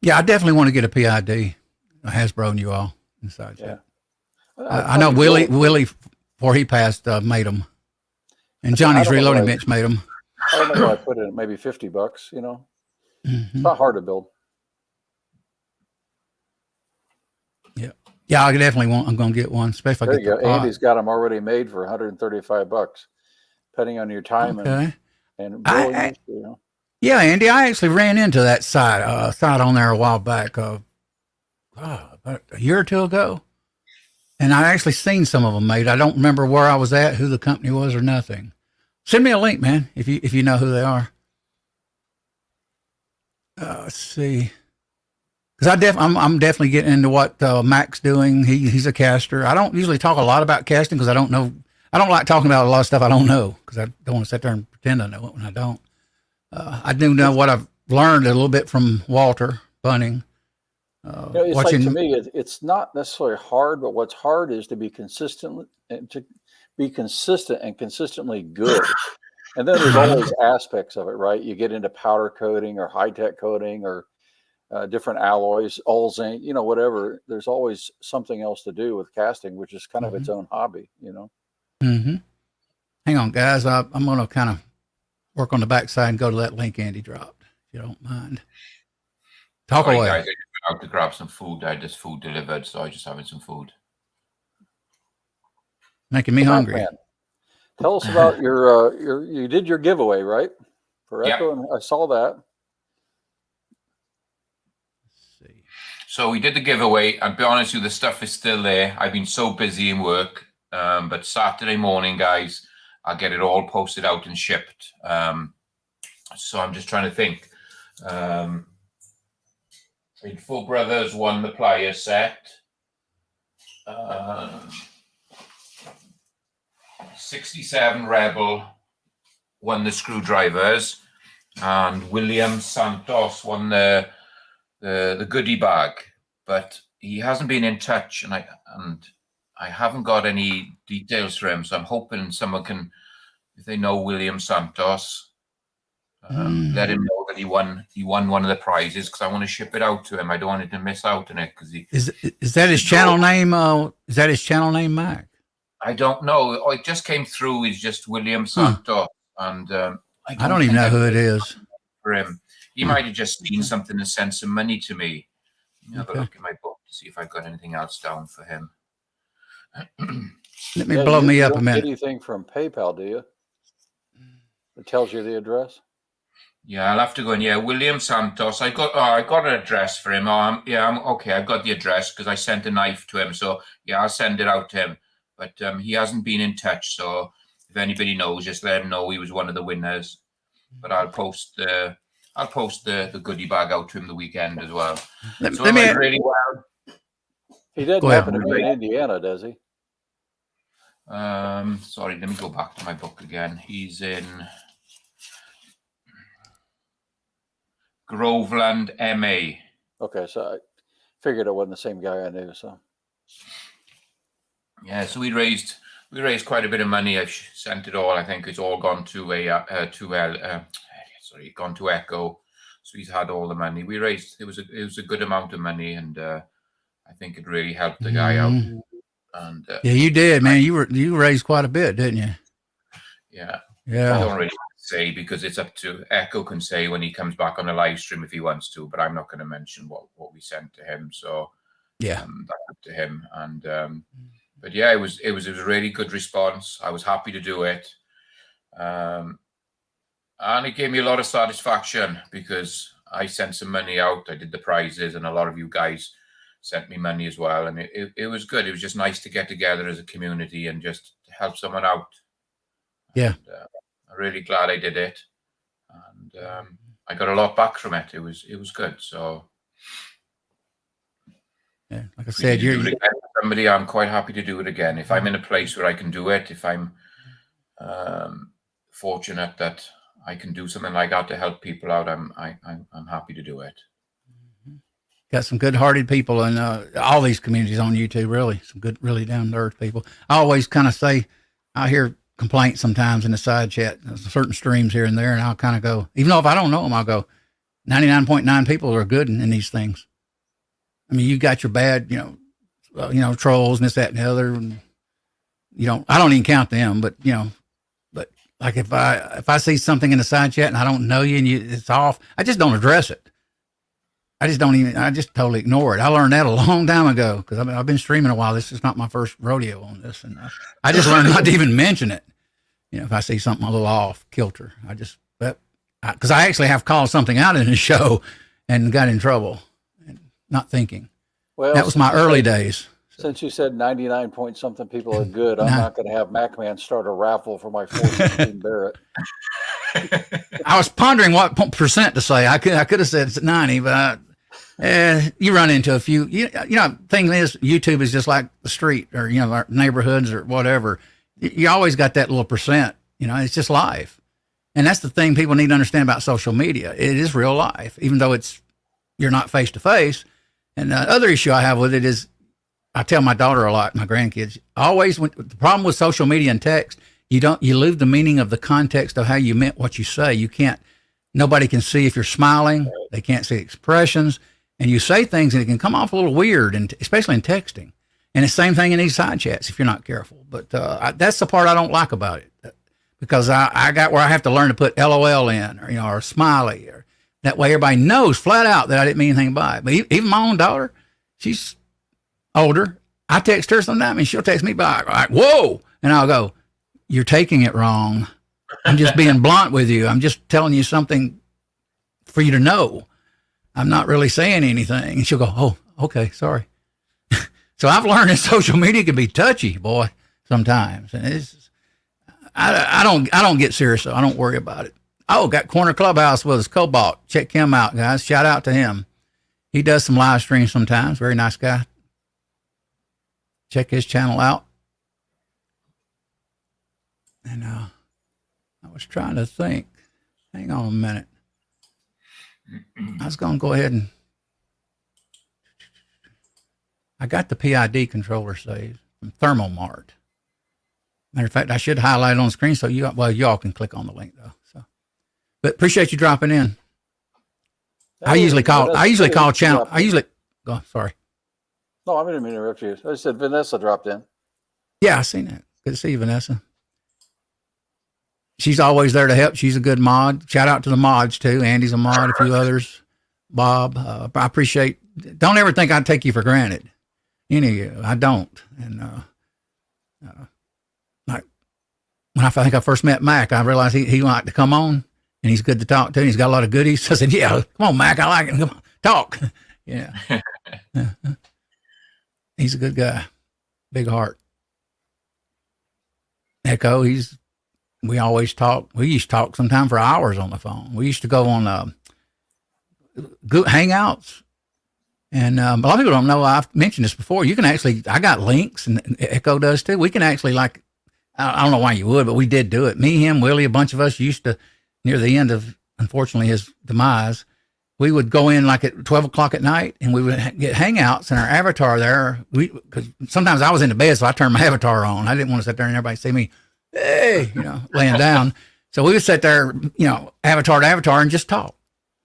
Yeah, I definitely want to get a PID, a Hasbro and you all inside. Yeah, I know Willie before he passed made them, and Johnny's reloading bench made them. I don't know where I put it. Maybe $50. It's not hard to build. Yeah, I definitely want. I'm going to get one, especially. There you go. Andy's got them already made for $135, depending on your time. Okay. And Bill used to, you know. Yeah, Andy, I actually ran into that site on there a while back, about a year or two ago. And I actually seen some of them made. I don't remember where I was at, who the company was, or nothing. Send me a link, man, if you know who they are. Let's see, because I'm definitely getting into what Mac's doing. He's a caster. I don't usually talk a lot about casting because I don't know. I don't like talking about a lot of stuff I don't know because I don't want to sit there and pretend I know it when I don't. I do know what I've learned a little bit from Walter Bunning. It's watching, like, to me, it's not necessarily hard, but what's hard is to be consistent and consistently good. And then there's always aspects of it, right? You get into powder coating or high-tech coating or different alloys, all zinc, you know, whatever. There's always something else to do with casting, which is kind of its own hobby, you know? Mm-hmm. Hang on, guys. I'm going to kind of work on the backside and go to that link Andy dropped, if you don't mind. Talk away. Guys, I just went out to grab some food. I had this food delivered, so I just having some food. Making me hungry. Man. Tell us about you did your giveaway, right? For Echo, and I saw that. Let's see. So we did the giveaway. I'll be honest with you, the stuff is still there. I've been so busy in work. But Saturday morning, guys, I'll get it all posted out and shipped. So I'm just trying to think. Four Brothers won the plier set. 67 Rebel won the screwdrivers, and William Santos won the goodie bag. But he hasn't been in touch, and I haven't got any details for him. So I'm hoping someone can, if they know William Santos, let him know that he won one of the prizes, because I want to ship it out to him. I don't want him to miss out on it, because is that his channel name? Is that his channel name, Mac? I don't know. Oh, it just came through. It's just William Santos, and I don't even know who it is. For him, he might have just seen something and sent some money to me. Let me have a look in my book to see if I've got anything else down for him. Let me blow me up a minute. You don't get anything from PayPal, do you? It tells you the address. Yeah, I'll have to go in. Yeah, William Santos. I got an address for him. I'm okay. I've got the address because I sent a knife to him. So yeah, I'll send it out to him. But he hasn't been in touch. So if anybody knows, just let him know he was one of the winners. But I'll post the goodie bag out to him the weekend as well. Let me really well. He doesn't happen to be in Indiana, does he? Sorry, let me go back to my book again. He's in Groveland, MA. Okay, so I figured it wasn't the same guy I knew. So yeah, so we raised quite a bit of money. I've sent it all. I think it's all gone to gone to Echo. So he's had all the money we raised. It was a good amount of money, and I think it really helped the guy out. And yeah, you did, man. You raised quite a bit, didn't you? Yeah. Yeah. I don't really say, because it's up to Echo can say when he comes back on a live stream if he wants to, but I'm not going to mention what we sent to him. So yeah, that's up to him. And but yeah, it was a really good response. I was happy to do it, and it gave me a lot of satisfaction because I sent some money out. I did the prizes, and a lot of you guys sent me money as well, and it was good. It was just nice to get together as a community and just to help someone out. Yeah. And, I'm really glad I did it, and I got a lot back from it. It was good. So yeah, like I said, somebody, I'm quite happy to do it again. If I'm in a place where I can do it, if I'm fortunate that I can do something like that to help people out, I'm happy to do it. Got some good-hearted people in all these communities on YouTube. Really, some good, really down-to-earth people. I always kind of say, I hear complaints sometimes in the side chat, certain streams here and there, and I'll kind of go, even though if I don't know them, I'll go, 99.9 people are good in these things. I mean, you got your bad, trolls and this, that, and the other. And I don't even count them, but but like if I see something in the side chat and I don't know you and it's off, I just don't address it. I just totally ignore it. I learned that a long time ago because I've been streaming a while. This is not my first rodeo on this. And I just learned not to even mention it. If I see something a little off kilter, I just but because I actually have called something out in the show and got in trouble and not thinking. Well, that was my early days. Since you said 99 point something people are good, I'm not going to have MacMan start a raffle for my 416 Barrett. I was pondering what percent to say. I could have said it's 90, but you run into a few. You know, thing is, YouTube is just like the street or our neighborhoods or whatever. You always got that little percent. It's just life, and that's the thing people need to understand about social media. It is real life, even though you're not face to face. And the other issue I have with it is, I tell my daughter a lot, my grandkids, always the problem with social media and text, you lose the meaning of the context of how you meant what you say. Nobody can see if you're smiling. They can't see expressions, and you say things and it can come off a little weird, and especially in texting. And it's the same thing in these side chats if you're not careful. But that's the part I don't like about it, because I got where I have to learn to put LOL in or smiley, or that way everybody knows flat out that I didn't mean anything by it. But even my own daughter, she's older. I text her sometimes and she'll text me back like, whoa. And I'll go, you're taking it wrong. I'm just being blunt with you. I'm just telling you something for you to know. I'm not really saying anything. And she'll go, oh, okay, sorry. So I've learned that social media can be touchy, boy, sometimes. And I don't get serious, so I don't worry about it. Oh, got Corner Clubhouse with us, Cobalt. Check him out, guys. Shout out to him. He does some live streams sometimes. Very nice guy. Check his channel out. And I was trying to think. Hang on a minute. I was going to go ahead and I got the PID controller saved from Thermomart. Matter of fact, I should highlight it on the screen so y'all can click on the link though. So, but appreciate you dropping in. I usually call channel. Go. Sorry. No, I didn't mean to interrupt you. I just said Vanessa dropped in. Yeah, I seen that. Good to see you, Vanessa. She's always there to help. She's a good mod. Shout out to the mods too. Andy's a mod. A few others. Bob. I appreciate. Don't ever think I take you for granted. Any of you, I don't. And like when I think I first met Mac, I realized he liked to come on, and he's good to talk to. And he's got a lot of goodies. I said, "Yeah, come on, Mac. I like it. Come on, talk." Yeah. He's a good guy. Big heart. Echo, we always talk. We used to talk sometimes for hours on the phone. We used to go on Hangouts. And a lot of people don't know, I've mentioned this before. You can actually, I got links, and Echo does too. We can actually, I don't know why you would, but we did do it. Me, him, Willie, a bunch of us used to, near the end of, unfortunately, his demise, we would go in at 12 o'clock at night, and we would get Hangouts, and our avatar there, because sometimes I was in the bed, so I turned my avatar on. I didn't want to sit there and everybody see me, hey, laying down. So we would sit there, avatar to avatar and just talk.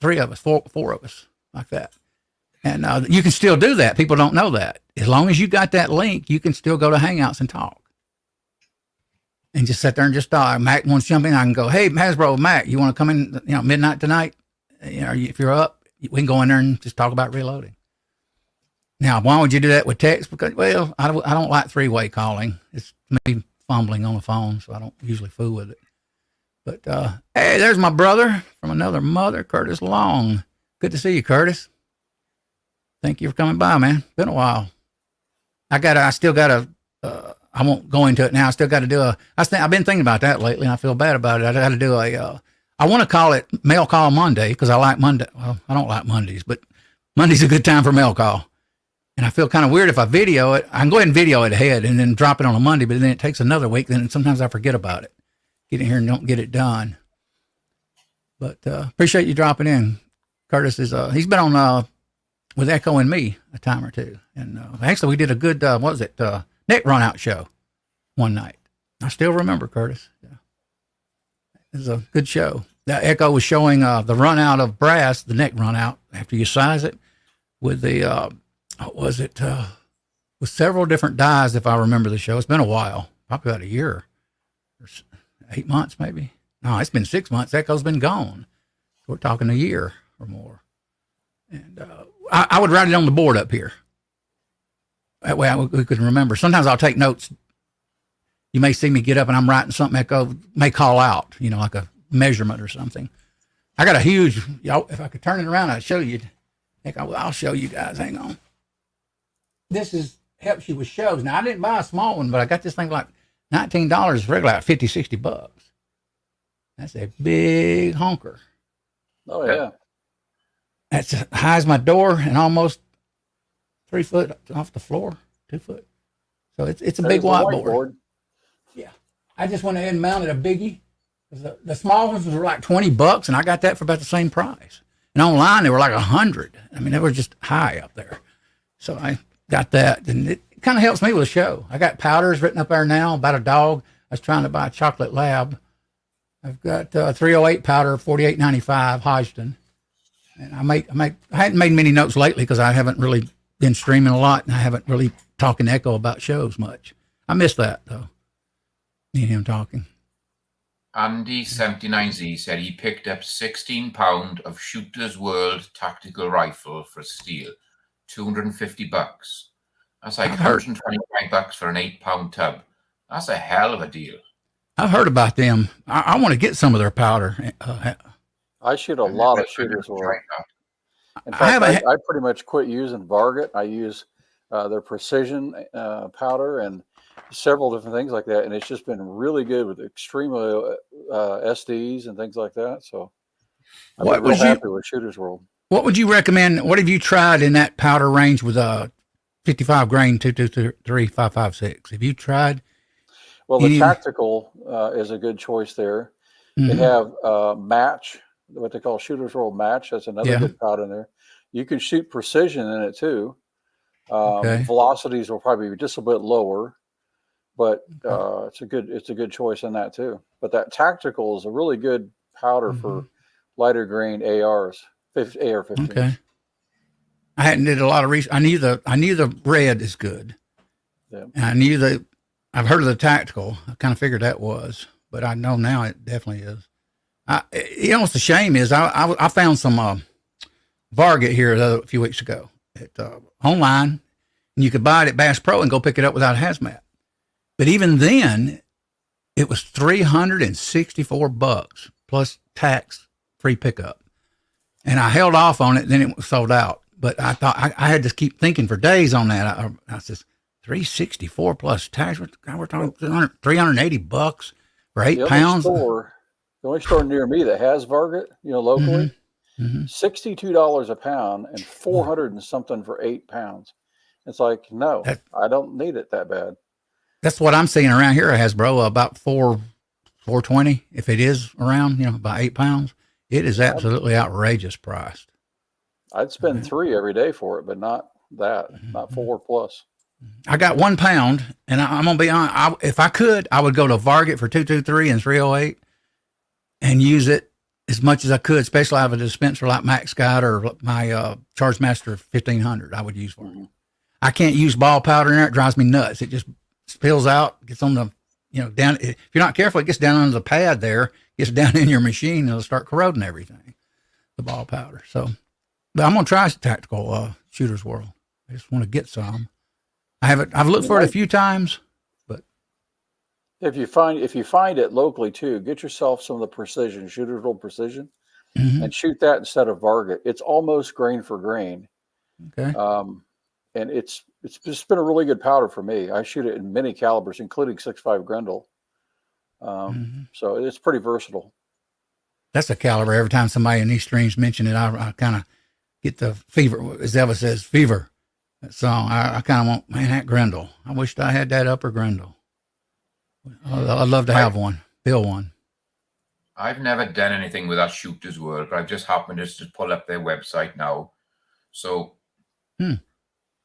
3 of us, four of us, like that. And you can still do that. People don't know that. As long as you got that link, you can still go to Hangouts and talk. And just sit there and just talk. Mac wants to jump in. I can go, hey, Hasbro, Mac, you want to come in, midnight tonight? If you're up, we can go in there and just talk about reloading. Now, why would you do that with text? Because, well, I don't like 3-way calling. It's me fumbling on the phone, so I don't usually fool with it. But, hey, there's my brother from another mother, Curtis Long. Good to see you, Curtis. Thank you for coming by, man. Been a while. I still got to, I won't go into it now. I still got to do I've been thinking about that lately, and I feel bad about it. I got to do I want to call it Mail Call Monday, because I like Monday. Well, I don't like Mondays, but Monday's a good time for mail call. And I feel kind of weird if I video it. I can go ahead and video it ahead and then drop it on a Monday, but then it takes another week. Then sometimes I forget about it. Get in here and don't get it done. But appreciate you dropping in. Curtis is, he's been on, with Echo and me a time or two. And actually we did a good, neck run out show one night. I still remember, Curtis. Yeah. It was a good show. That Echo was showing the run out of brass, the neck run out after you size it with the, with several different dies, if I remember the show. It's been a while, probably about a year or 8 months maybe. No, it's been 6 months. Echo's been gone. So we're talking a year or more. And I would write it on the board up here. That way we could remember. Sometimes I'll take notes. You may see me get up and I'm writing something Echo may call out, like a measurement or something. I got a huge, y'all, if I could turn it around, I'd show you. I'll show you guys. Hang on. This helps you with shows. Now, I didn't buy a small one, but I got this thing like $19 regular, like $50-$60. That's a big honker. Oh, yeah. That's as high as my door and almost 3 foot off the floor, 2 foot. So it's a big whiteboard. Yeah. I just went ahead and mounted a biggie. The small ones were like $20, and I got that for about the same price. And online, they were like $100. I mean, they were just high up there. So I got that, and it kind of helps me with a show. I got powders written up there now about a dog. I was trying to buy a chocolate lab. I've got 308 powder, $48.95 Hodgson. And I hadn't made many notes lately because I haven't really been streaming a lot, and I haven't really talking to Echo about shows much. I miss that though. Me and him talking. ARguns1776 said he picked up 16 pound of Shooter's World tactical rifle for steel, $250. That's like $125 for an 8-pound tub. That's a hell of a deal. I've heard about them. I want to get some of their powder. I shoot a lot of Shooter's World. In fact, I pretty much quit using Varget. I use their precision powder and several different things like that, and it's just been really good with extremely SDs and things like that. So I'm real happy with Shooter's World. What would you recommend? What have you tried in that powder range with a 55 grain 223 556? Have you tried? Well, the tactical is a good choice there. Mm-hmm. They have match, what they call Shooter's World match. That's another good powder in there. You can shoot precision in it too. Velocities will probably be just a bit lower, but it's a good choice in that too. But that tactical is a really good powder for lighter grain ARs, AR-15. Okay. I hadn't did a lot of research. I knew the red is good. Yeah. And I've heard of the tactical. I kind of figured that was, but I know now it definitely is. What's the shame is I found some Varget here a few weeks ago at online, and you could buy it at Bass Pro and go pick it up without a hazmat. But even then, it was $364 plus tax, free pickup, and I held off on it. Then it was sold out. But I thought I had to keep thinking for days on that. I said $364 plus tax. We're talking $380 for 8 pounds. The only store near me that has Varget, locally, $62 a pound and 400 and something for 8 pounds. It's like, no, I don't need it that bad. That's what I'm seeing around here, Hasbro, about $420 if it is around, about 8 pounds. It is absolutely outrageous priced. I'd spend $3 every day for it, but not that, not 4 plus. I got 1 pound, and I'm gonna be honest. If I could, I would go to Varget for 223 and 308, and use it as much as I could, especially out of a dispenser like Max Scott or my Charge Master 1500. I would use for it. I can't use ball powder in there; it drives me nuts. It just spills out, gets on the down. If you're not careful, it gets down under the pad there, gets down in your machine, and it'll start corroding everything. The ball powder. So, but I'm gonna try tactical Shooter's World. I just want to get some. I've looked for it a few times, but if you find it locally too, get yourself some of the precision, Shooter's World precision, and shoot that instead of Varget. It's almost grain for grain. Okay. And it's just been a really good powder for me. I shoot it in many calibers, including 6.5 Grendel. So it's pretty versatile. That's a caliber. Every time somebody in these streams mention it, I kind of get the fever, as Eva says, fever. So I kind of want, man, that Grendel. I wished I had that upper Grendel. I'd love to have one, build one. I've never done anything with that Shooter's World, but I've just happened to pull up their website now. So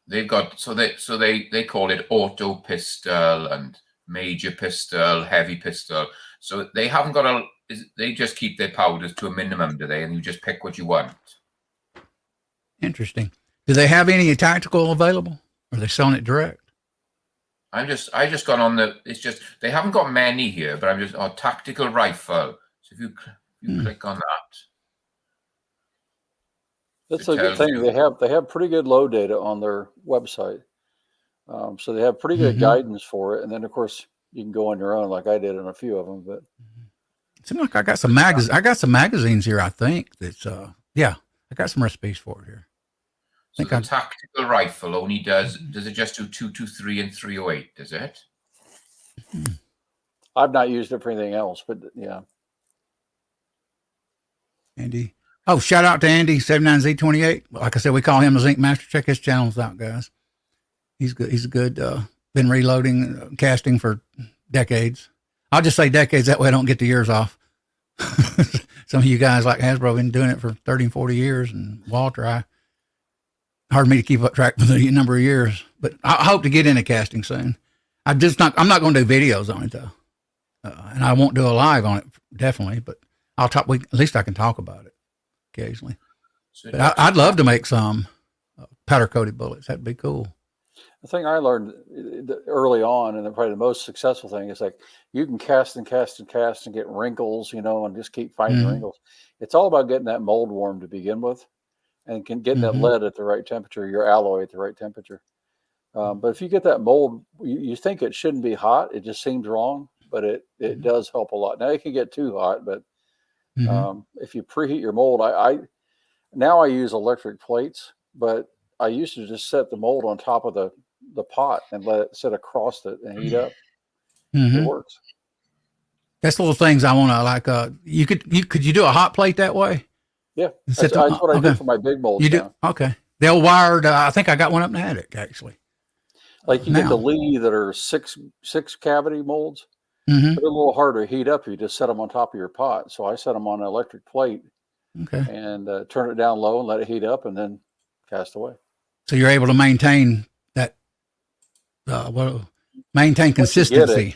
they've got, they call it auto pistol and major pistol, heavy pistol. So they haven't got they just keep their powders to a minimum, do they? And you just pick what you want. Interesting. Do they have any tactical available? Or are they selling it direct? I just got on it's just, they haven't got many here, but I'm just, tactical rifle. So if you click on that. That's a good thing. They have pretty good load data on their website. So they have pretty good guidance for it. And then of course you can go on your own like I did on a few of them, but Seems like I got some magazines here. I think that's I got some recipes for it here. So the tactical rifle only does it just do 223 and 308? Does it? I've not used it for anything else, but yeah. Andy. Oh, shout out to Andy 79Z28. Like I said, we call him the Zinc Master. Check his channels out, guys. He's good. He's good. Been reloading, casting for decades. I'll just say decades. That way I don't get the years off. Some of you guys like Hasbro been doing it for 30 and 40 years. And Walter, hard for me to keep up track with the number of years. But I hope to get into casting soon. I'm not going to do videos on it, though. And I won't do a live on it, definitely. But I'll talk. At least I can talk about it occasionally. So but I'd love to make some powder-coated bullets. That'd be cool. The thing I learned early on, and probably the most successful thing, is like you can cast and cast and cast and get wrinkles, and just keep finding wrinkles. It's all about getting that mold warm to begin with, and getting that lead at the right temperature, your alloy at the right temperature. But if you get that mold, you think it shouldn't be hot. It just seems wrong, but it does help a lot. Now it can get too hot, but if you preheat your mold, I now use electric plates, but I used to just set the mold on top of the pot and let it sit across it and heat up. It works. That's little things I want to like. Could you do a hot plate that way? Yeah, that's what I do for my big molds. You do? Okay. They'll wired. I think I got one up in the attic actually. Like you get the Lee that are six cavity molds. They're a little harder to heat up if you just set them on top of your pot. So I set them on an electric plate. Okay. And turn it down low and let it heat up, and then cast away. So you're able to maintain that. Maintain consistency.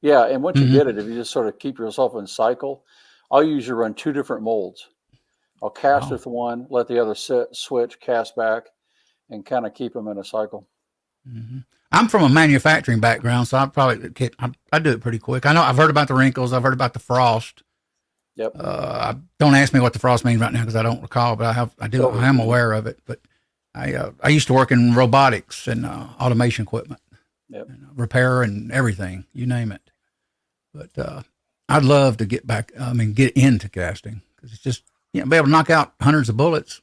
Yeah, and once you get it, if you just sort of keep yourself in cycle, I'll usually run 2 different molds. I'll cast with one, let the other sit, switch, cast back, and kind of keep them in a cycle. I'm from a manufacturing background, so I do it pretty quick. I know I've heard about the wrinkles. I've heard about the frost. Yep. Don't ask me what the frost means right now because I don't recall, but I am aware of it. But I used to work in robotics and automation equipment, and repair and everything, you name it. But I'd love to get into casting because it's just be able to knock out hundreds of bullets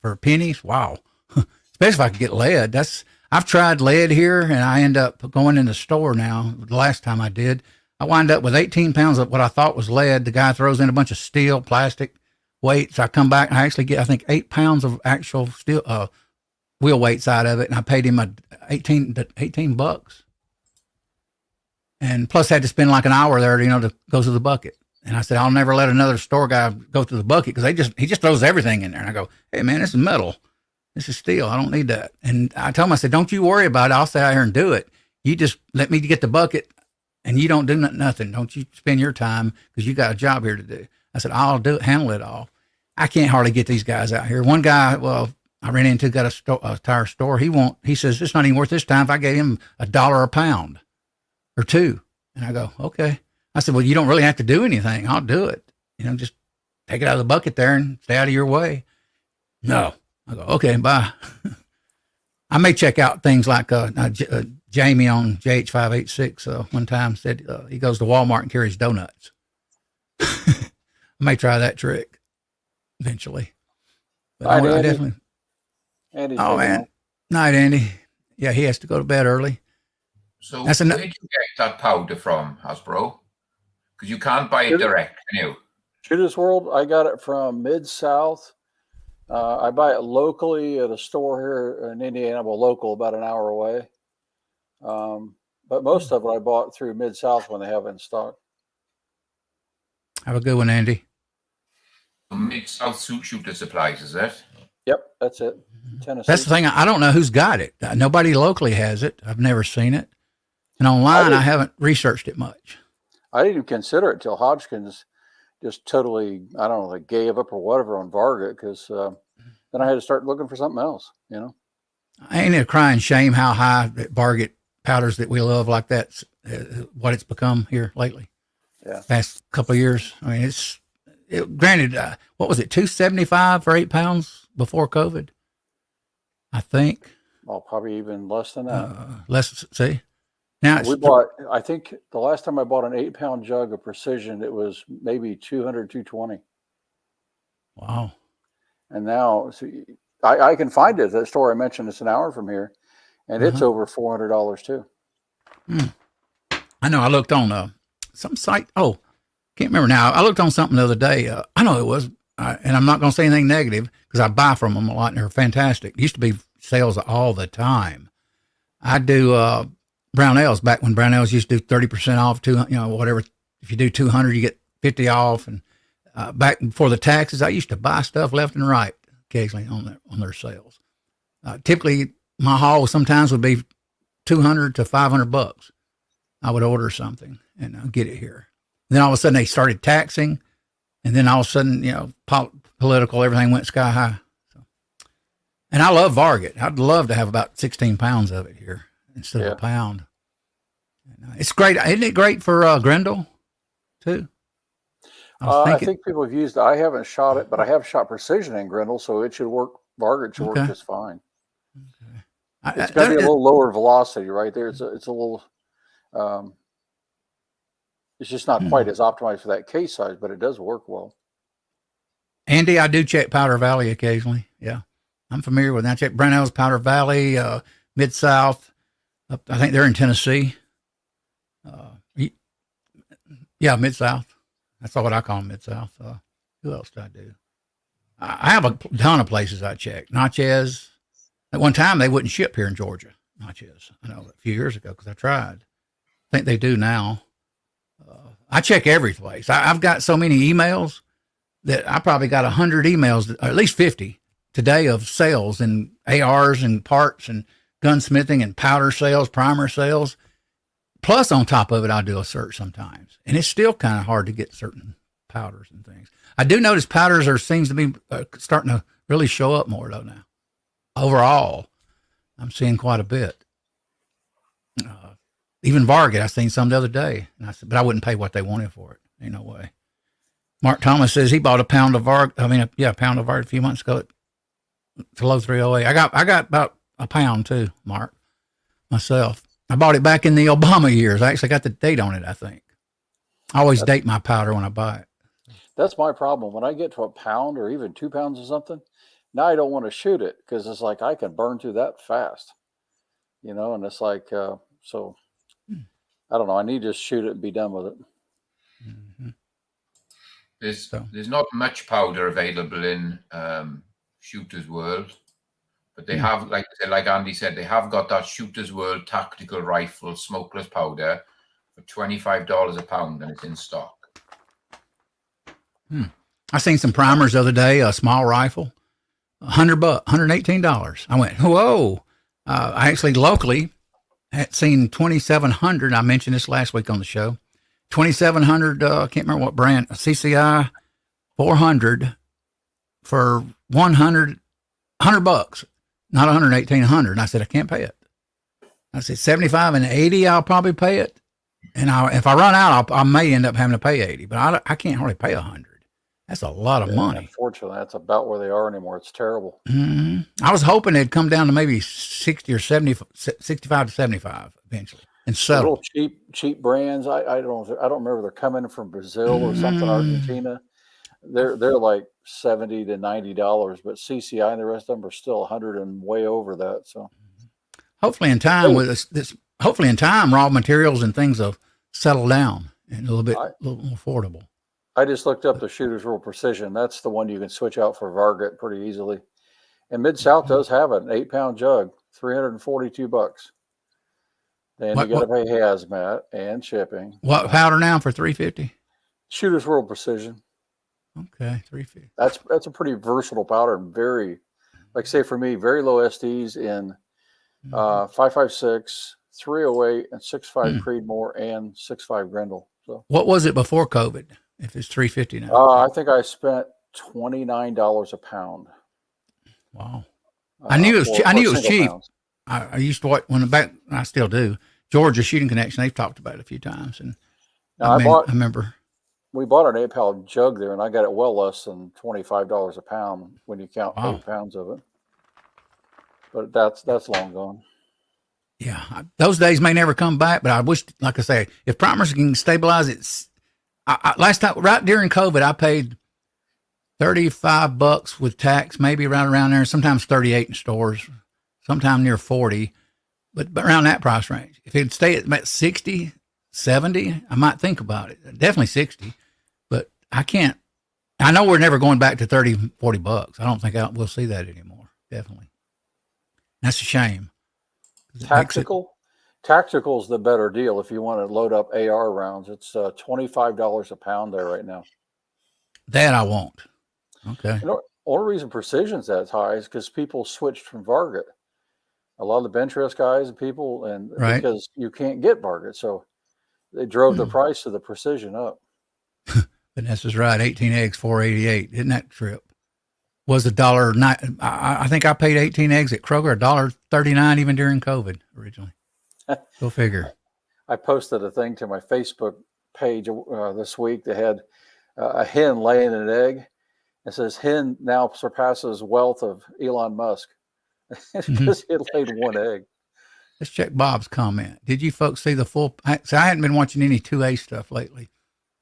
for pennies. Wow, especially if I could get lead. I've tried lead here, and I end up going in the store now. The last time I did, I wind up with 18 pounds of what I thought was lead. The guy throws in a bunch of steel, plastic weights. I come back and I actually get, I think, 8 pounds of actual steel wheel weights out of it, and I paid him $18. And plus had to spend like an hour there, to go through the bucket. And I said, I'll never let another store guy go through the bucket because he just throws everything in there. And I go, hey man, this is metal. This is steel. I don't need that. And I told him, I said, don't you worry about it. I'll stay out here and do it. You just let me get the bucket and you don't do nothing. Don't you spend your time because you got a job here to do. I said, I'll handle it all. I can't hardly get these guys out here. One guy, I ran into, got a tire store. He says, it's not even worth this time if I gave him $1 a pound or $2. And I go, okay. I said, well, you don't really have to do anything. I'll do it. Just take it out of the bucket there and stay out of your way. No. I go, okay, bye. I may check out things like Jamie on JH586 one time said he goes to Walmart and carries donuts. I may try that trick eventually. But I definitely. Andy, man. Night, Andy. Yeah, he has to go to bed early. So where did you get that powder from, Hasbro? Because you can't buy it direct, can you? Shooter's World, I got it from Mid-South. I buy it locally at a store here in Indiana, local, about an hour away. But most of it I bought through Mid-South when they have it in stock. Have a good one, Andy. Mid-South Shooter Supplies, is it? Yep, that's it. Tennessee. That's the thing. I don't know who's got it. Nobody locally has it. I've never seen it. And online, I haven't researched it much. I didn't even consider it till Hodgkins just totally, I don't know, like gave up or whatever on Varga because then I had to start looking for something else, Ain't it a crying shame how high that Varga powders that we love like that, what it's become here lately? Yeah. Past couple of years. I mean, granted, what was it, $275 for 8 pounds before COVID? I think. Well, probably even less than that. See? Now we bought, I think the last time I bought an 8-pound jug of Precision, it was maybe 200, 220. Wow. And now I can find it at that store I mentioned. It's an hour from here, and it's over $400 too. I know. I looked on some site. Oh, can't remember now. I looked on something the other day. I know it was, and I'm not going to say anything negative because I buy from them a lot and they're fantastic. It used to be sales all the time. I do Brownells back when Brownells used to do 30% off, whatever. If you do 200, you get 50 off. And back before the taxes, I used to buy stuff left and right occasionally on their sales. Typically, my haul sometimes would be $200 to $500. I would order something and I'll get it here. And then all of a sudden they started taxing, and then all of a sudden, political, everything went sky high. So, and I love Varget. I'd love to have about 16 pounds of it here instead of a pound. And, it's great. Isn't it great for Grendel too? I think people have used it. I haven't shot it, but I have shot Precision in Grendel, so it should work. Varget should work just fine. Okay. It's got to be a little lower velocity right there. It's a little, it's just not quite as optimized for that case size, but it does work well. Andy, I do check Powder Valley occasionally. Yeah, I'm familiar with that. I check Brownells, Powder Valley, Mid-South. I think they're in Tennessee. Yeah, Mid-South. That's what I call them, Mid-South. Who else do I do? I have a ton of places I check. Natchez. At one time, they wouldn't ship here in Georgia. Natchez. I know a few years ago because I tried. I think they do now. I check every place. I've got so many emails that I probably got 100 emails, or at least 50 today of sales and ARs and parts and gunsmithing and powder sales, primer sales. Plus, on top of it, I'll do a search sometimes. And it's still kind of hard to get certain powders and things. I do notice powders seems to be starting to really show up more, though, now. Overall, I'm seeing quite a bit. Even Varget, I seen some the other day. And I said, but I wouldn't pay what they wanted for it. Ain't no way. Mark Thomas says he bought a pound of Varget. A pound of Varget a few months ago to low 308. I got about a pound too, Mark, myself. I bought it back in the Obama years. I actually got the date on it, I think. I always date my powder when I buy it. That's my problem. When I get to a pound or even 2 pounds of something, now I don't want to shoot it because it's like I can burn through that fast, and it's like, so I don't know. I need to just shoot it and be done with it. Mm-hmm. There's not much powder available in Shooter's World, but they have, like Andy said, they have got that Shooter's World tactical rifle smokeless powder for $25 a pound, and it's in stock. I seen some primers the other day, a small rifle, $100, $118. I went, whoa! I actually locally had seen 2,700. I mentioned this last week on the show. 2,700. I can't remember what brand. A CCI 400 for $100, not 118, 100. And I said, I can't pay it. I said 75 and 80. I'll probably pay it. And if I run out, I may end up having to pay 80. But I can't hardly pay 100. That's a lot of money. Unfortunately, that's about where they are anymore. It's terrible. Mm-hmm. I was hoping it'd come down to maybe 60 or 70, 65 to 75 eventually, and settle. Little cheap brands. I don't remember. They're coming from Brazil or something, Argentina. They're like $70 to $90, but CCI and the rest of them are still 100 and way over that. So, hopefully in time raw materials and things will settle down and a little more affordable. I just looked up the Shooter's World Precision. That's the one you can switch out for Varget pretty easily. And Mid-South does have an 8-pound jug, $342. Then you got to pay hazmat and shipping. What powder now for $350? Shooter's World Precision. Okay, $350. That's a pretty versatile powder. Very, like say for me, very low SDs in 5.56, 308, and 6.5 Creedmoor and 6.5 Grendel. So what was it before COVID? If it's $350 now, I think I spent $29 a pound. Wow! I knew it was cheap. I used to watch I still do. Georgia Shooting Connection. They've talked about it a few times, and I remember we bought an 8-pound jug there, and I got it well less than $25 a pound when you count 8 pounds of it. But that's long gone. Yeah, those days may never come back, but I wish, like I say, if primers can stabilize it. Last time, right during COVID, I paid $35 with tax, maybe right around there. Sometimes 38 in stores, sometime near 40, but around that price range. If it'd stay at about 60, 70, I might think about it. Definitely 60, but I can't. I know we're never going back to 30, $40. I don't think we'll see that anymore. Definitely. That's a shame. Tactical is the better deal if you want to load up AR rounds. It's $25 a pound there right now. That I won't. Okay. The only reason precision's that high is because people switched from Varget. A lot of the bench rest guys and people, and right. Because you can't get Varget, so they drove the price of the precision up. Vanessa's right. 18 eggs, $4.88. Isn't that trip? Was $1.09. I think I paid 18 eggs at Kroger, $1.39 even during COVID originally. Go figure. I posted a thing to my Facebook page this week that had a hen laying an egg. It says hen now surpasses wealth of Elon Musk because it laid one egg. Let's check Bob's comment. Did you folks see the full? So I hadn't been watching any 2A stuff lately.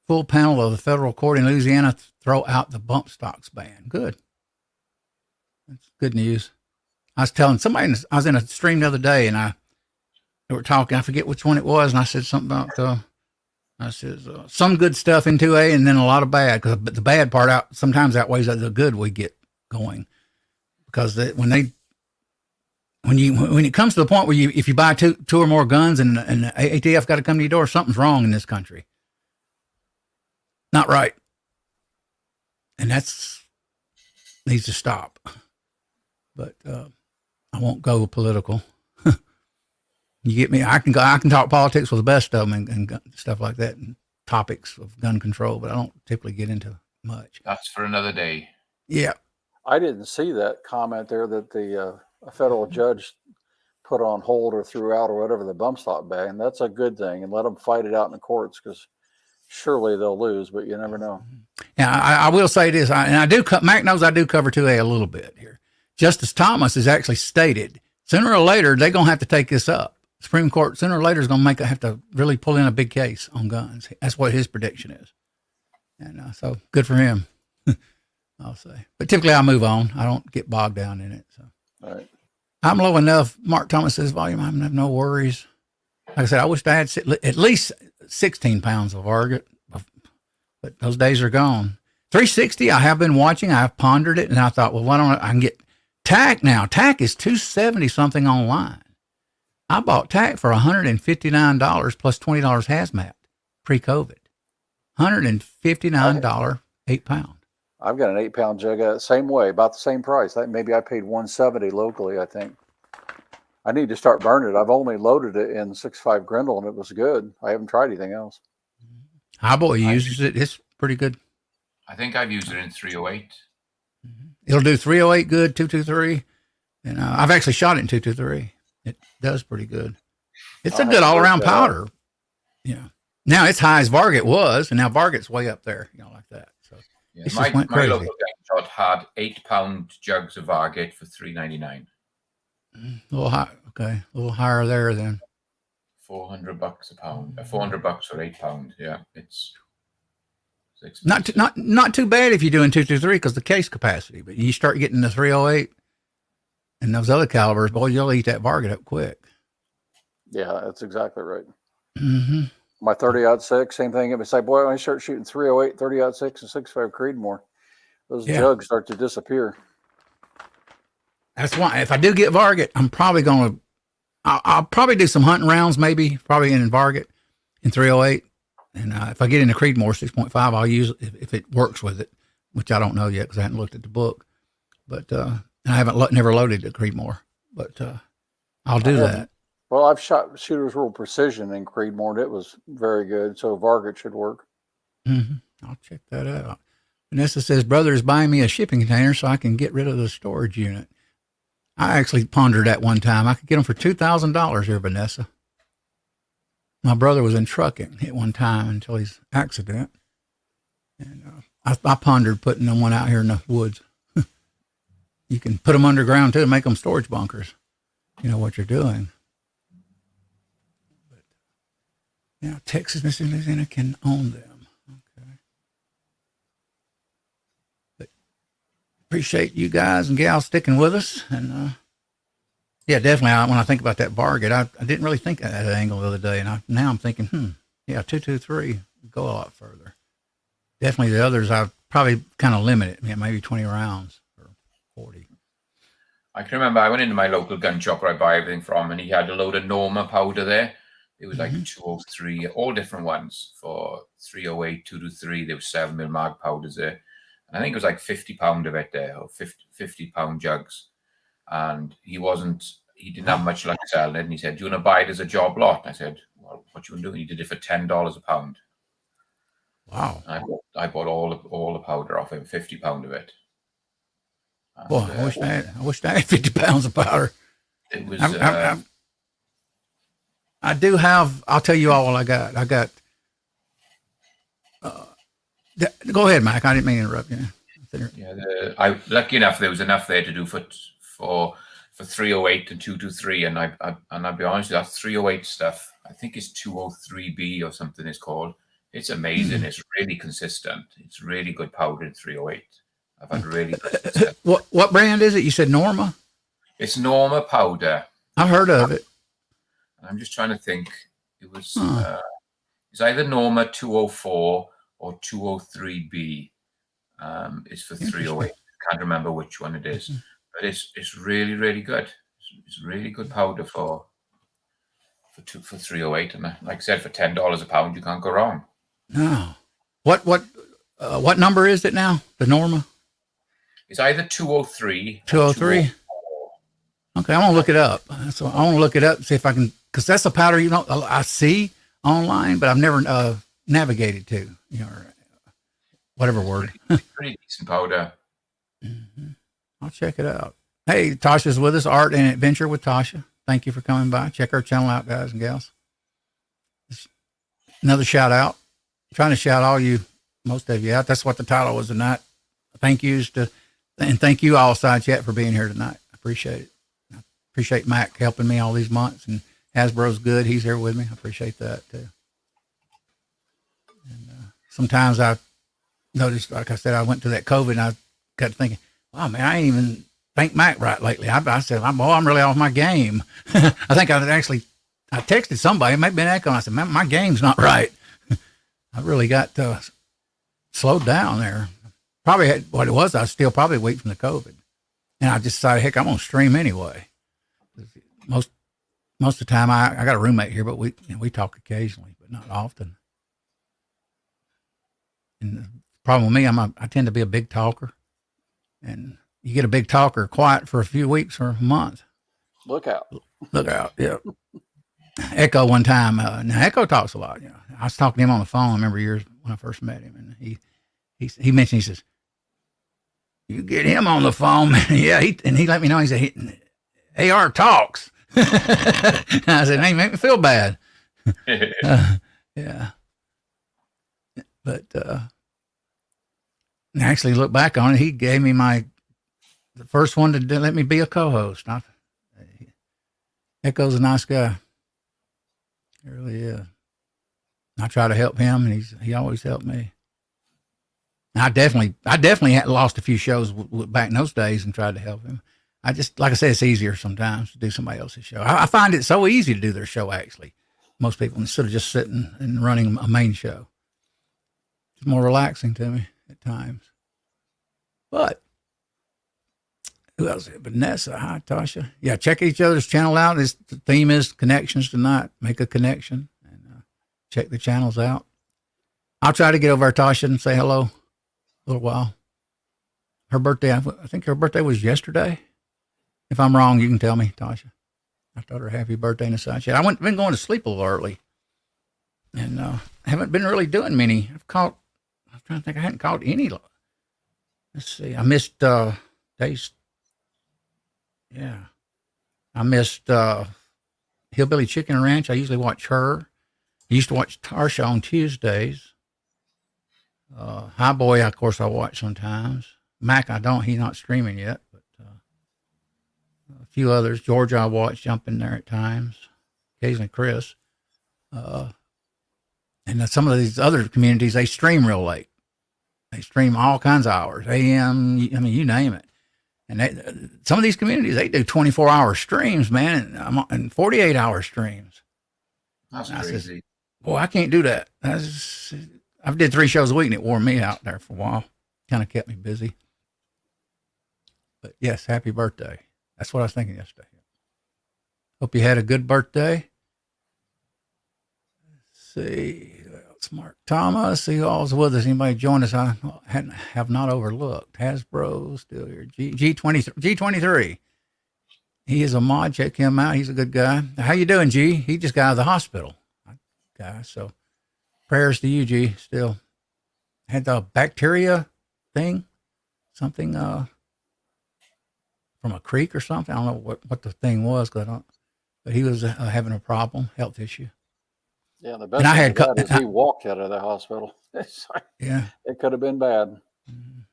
Full panel of the federal court in Louisiana throw out the bump stocks ban. Good. That's good news. I was telling somebody, I was in a stream the other day and they were talking, I forget which one it was. And I said something about, I said, some good stuff in 2A and then a lot of bad, because the bad part sometimes outweighs the good we get going. Because when it comes to the point where if you buy two or more guns and the ATF got to come to your door, something's wrong in this country. Not right. And that's needs to stop. But I won't go political. You get me? I can talk politics with the best of them and stuff like that, and topics of gun control, but I don't typically get into much. That's for another day. Yeah. I didn't see that comment there that the a federal judge put on hold or threw out or whatever the bump stock ban. That's a good thing, and let them fight it out in the courts, because surely they'll lose, but you never know. Yeah, I will say this, Mac knows I do cover 2A a little bit here. Justice Thomas has actually stated sooner or later they're going to have to take this up. Supreme Court sooner or later is going to have to really pull in a big case on guns. That's what his prediction is, and so good for him. I'll say, but typically I move on. I don't get bogged down in it. So. All right. I'm low enough. Mark Thomas says volume. I have no worries. Like I said, I wish I had at least 16 pounds of Varget, but those days are gone. 360, I have been watching. I've pondered it, and I thought, well, why don't I can get TAC now? TAC is $270 something online. I bought TAC for $159 plus $20 hazmat pre-COVID. $159, 8 pound. I've got an 8 pound jug same way, about the same price. Maybe I paid $170 locally, I think. I need to start burning it. I've only loaded it in 6.5 Grendel and it was good. I haven't tried anything else. Highboy uses it. It's pretty good. I think I've used it in 308. It'll do 308 good, 223. And I've actually shot it in 223. It does pretty good. It's a good all around powder. Yeah. Now it's high as Varget was, and now Varget's way up there, like that. So yeah, my local gun shop had 8 pound jugs of Varget for $3.99. A little high, okay, a little higher there then. $400 a pound. $400 for 8 pound. Yeah, it's not too bad if you're doing 223 because the case capacity. But you start getting the 308 and those other calibers, boy, you'll eat that Varget up quick. Yeah, that's exactly right. Mm-hmm. My 30-06, same thing. It was like, boy, when I start shooting 308, 30-06, and 6.5 Creedmoor, those jugs start to disappear. That's why if I do get Varget, I'm probably going to, I'll probably do some hunting rounds, maybe probably in Varget in 308. And if I get into Creedmoor 6.5, I'll use it if it works with it, which I don't know yet because I haven't looked at the book. But I haven't never loaded the Creedmoor, but I'll do that. Well, I've shot Shooter's World Precision in Creedmoor, and it was very good. So Varget should work. Mm-hmm. I'll check that out. Vanessa says, brother is buying me a shipping container so I can get rid of the storage unit. I actually pondered that one time. I could get them for $2,000 here, Vanessa. My brother was in trucking at one time until his accident. And I pondered putting them one out here in the woods. You can put them underground too and make them storage bunkers. You know what you're doing. Now, Texas, Mississippi, Louisiana can own them. Okay. But appreciate you guys and gals sticking with us. And yeah, definitely. When I think about that bargain, I didn't really think at that angle the other day. And now I'm thinking, yeah, 223 go a lot further. Definitely the others, I've probably kind of limited. Yeah, maybe 20 rounds or 40. I can remember I went into my local gun shop where I buy everything from, and he had a load of Norma powder there. It was like 203, all different ones for 308, 223. There was 7mm mag powders there. And I think it was like £50 of it there, or 50 pound jugs. And he didn't have much luck selling it. And he said, "Do you want to buy it as a job lot?" And I said, "Well, what do you want to do?" And he did it for $10 a pound. Wow. And I bought all the powder off him, £50 of it. And, boy, I wish I had 50 pounds of powder. It was. I do have. I'll tell you all what I got. I got. Go ahead, Mike. I didn't mean to interrupt you. Yeah, I lucky enough there was enough there to do for 308 and 223, and I'll be honest, that 308 stuff, I think it's 203B or something it's called. It's amazing. It's really consistent. It's really good powdered 308. I've had really good success. What brand is it? You said Norma? It's Norma powder. I've heard of it. I'm just trying to think. It was it's either Norma 204 or 203B. It's for 308. I can't remember which one it is, but it's really, really good. It's really good powder for 308, and like I said, for $10 a pound, you can't go wrong. No. What number is it now? The Norma? It's either 203. 203. Okay, I want to look it up. So I want to look it up and see if I can, because that's a powder I see online, but I've never navigated to, or whatever word. Pretty decent powder. I'll check it out. Hey, Tasha's with us, Art and Adventure with Tasha. Thank you for coming by. Check our channel out, guys and gals. Another shout out. I'm trying to shout all you, most of you out. That's what the title was tonight. Thank yous and thank you all Side Chat for being here tonight. I appreciate it. I appreciate Mac helping me all these months, and Hasbro's good. He's here with me. I appreciate that too. And sometimes I noticed, like I said, I went to that COVID and I got thinking, wow, man, I ain't even think Mac right lately. I said, I'm really off my game. I think I texted somebody, it might have been Echo, and I said, man, my game's not right. I really got slowed down there. Probably what it was, I was still probably weak from the COVID. And I just decided, heck, I'm going to stream anyway. Most of the time, I got a roommate here, but we talk occasionally, but not often. And the problem with me, I tend to be a big talker. And you get a big talker quiet for a few weeks or a month. Look out, yeah. Echo one time, now Echo talks a lot. I was talking to him on the phone, I remember years when I first met him, and he mentioned, he says, you get him on the phone, man. Yeah, he let me know, he said, AR talks. I said, hey, make me feel bad. Yeah. But actually look back on it, he gave me the first one to let me be a co-host. Echo's a nice guy. He really is. I try to help him, and he always helped me. I definitely had lost a few shows back in those days and tried to help him. I just, like I said, it's easier sometimes to do somebody else's show. I find it so easy to do their show, actually. Most people, instead of just sitting and running a main show. It's more relaxing to me at times. But who else? Vanessa. Hi, Tasha. Yeah, check each other's channel out. The theme is connections tonight. Make a connection and check the channels out. I'll try to get over to Tasha and say hello a little while. Her birthday, I think her birthday was yesterday. If I'm wrong, you can tell me, Tasha. I told her happy birthday in the side chat. Been going to sleep a little early. And haven't been really doing many. I'm trying to think, I hadn't caught any. Let's see. I missed days. Yeah. I missed Hillbilly Chicken Ranch. I usually watch her. I used to watch Tarsha on Tuesdays. High Boy, of course, I watch sometimes. Mac, I don't. He's not streaming yet. But a few others. Georgia, I watch, jump in there at times. Occasionally Chris. And some of these other communities, they stream real late. They stream all kinds of hours, AM, I mean, you name it. And some of these communities, they do 24-hour streams, man, and 48-hour streams. That's crazy. Boy, I can't do that. I've did 3 shows a week, and it wore me out there for a while. Kind of kept me busy. But yes, happy birthday. That's what I was thinking yesterday. Hope you had a good birthday. Let's see. It's Mark Thomas. See who all's with us. Anybody join us? I have not overlooked. Hasbro still here. G23. He is a mod. Check him out. He's a good guy. How you doing, G? He just got out of the hospital. Guy. So prayers to you, G. Still had the bacteria thing, something from a creek or something. I don't know what the thing was, but he was having a problem, health issue. Yeah, the best thing about it is he walked out of the hospital. Yeah, it could have been bad.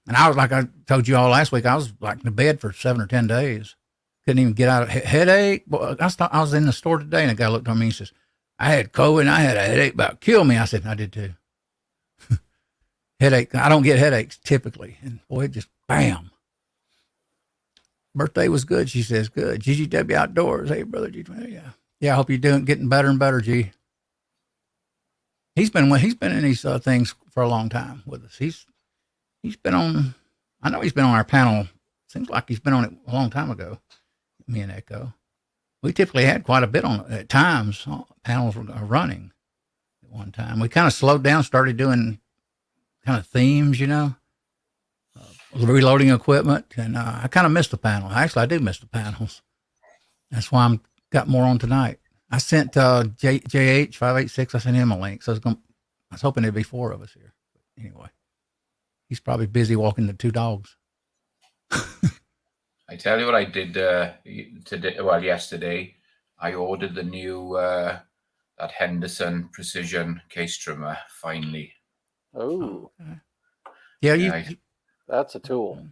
And I was like I told you all last week, I was like in bed for 7 or 10 days. Couldn't even get out of headache. Well, I was in the store today, and a guy looked at me and says, I had COVID and I had a headache about kill me. I said, I did too. Headache. I don't get headaches typically. And boy, just bam. Birthday was good. She says, good. GGW Outdoors. Hey, brother. Yeah. Yeah. I hope you're getting better and better, G. He's been in these things for a long time with us. He's been on, I know he's been on our panel. Seems like he's been on it a long time ago. Me and Echo. We typically had quite a bit on at times. Panels were running at one time. We kind of slowed down, started doing kind of themes, reloading equipment, and I kind of missed the panel. Actually, I do miss the panels. That's why I'm got more on tonight. I sent JH586. I sent him a link, so I was hoping there'd be 4 of us here. But anyway, he's probably busy walking the 2 dogs. I tell you what I did today. Well, yesterday, I ordered the new that Henderson Precision case trimmer. Finally. Oh, okay. Yeah, that's a tool.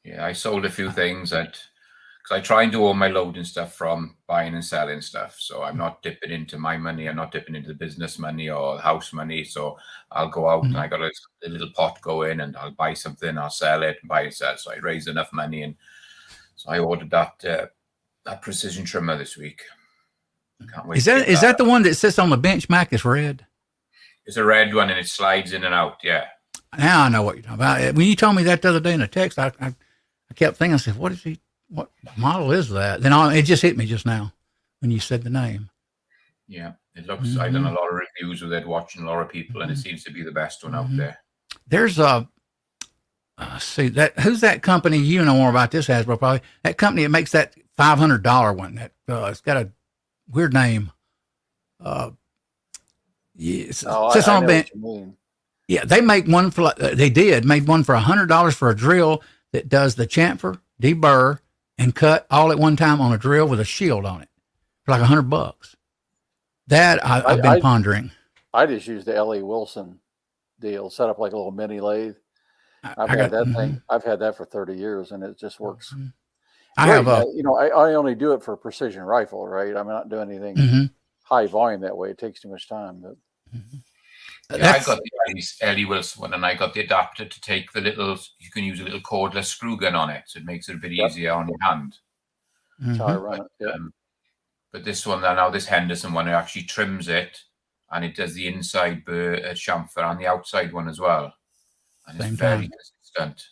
Yeah, I sold a few things because I try and do all my loading stuff from buying and selling stuff. So I'm not dipping into my money. I'm not dipping into the business money or the house money. So I'll go out and I got a little pot going, and I'll buy something, I'll sell it, and buy and sell. So I raised enough money, and so I ordered that precision trimmer this week. Can't wait. Is that the one that sits on the bench, Mac? Is red? It's a red one, and it slides in and out. Yeah. Now I know what you're talking about. When you told me that the other day in a text, I kept thinking, I said, what model is that? Then it just hit me just now when you said the name. Yeah, it looks. I've done a lot of reviews with it, watching a lot of people, and it seems to be the best one out there. There's see that who's that company? You know more about this, Hasbro, probably. That company that makes that $500 one. That it's got a weird name. Yes, sits on a bench. Yeah, they make one for. Made one for $100 for a drill that does the chamfer, deburr, and cut all at one time on a drill with a shield on it for like $100. That I've been pondering. I just used the L.E. Wilson deal, set up like a little mini lathe. I've had that thing. I've had that for 30 years, and it just works. I have a. I only do it for a precision rifle, right? I'm not doing anything high volume that way. It takes too much time. But yeah, I got the L.E. Wilson one, and I got the adapter to take the little. You can use a little cordless screw gun on it, so it makes it a bit easier on your hand. That's how I run it. Yeah. But this one now, this Henderson one, it actually trims it, and it does the inside chamfer and the outside one as well. And it's very consistent.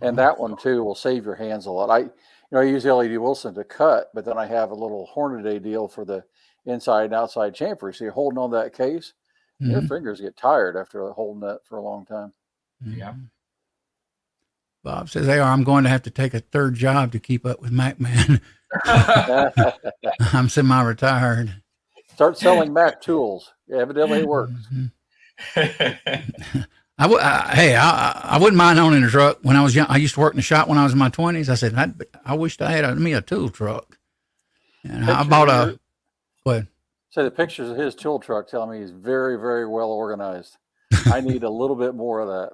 And that one too will save your hands a lot. I use LED Wilson to cut, but then I have a little Hornady deal for the inside and outside chamfer. So you're holding on that case, your fingers get tired after holding that for a long time. Yeah. Bob says, I'm going to have to take a 3rd job to keep up with MacMan. I'm semi-retired. Start selling Mac tools. Evidently it works. I wouldn't mind owning a truck. When I was young, I used to work in the shop when I was in my 20s. I said, I wished I had me a tool truck. And I bought a. Go ahead. So the pictures of his tool truck tell me he's very, very well organized. I need a little bit more of that.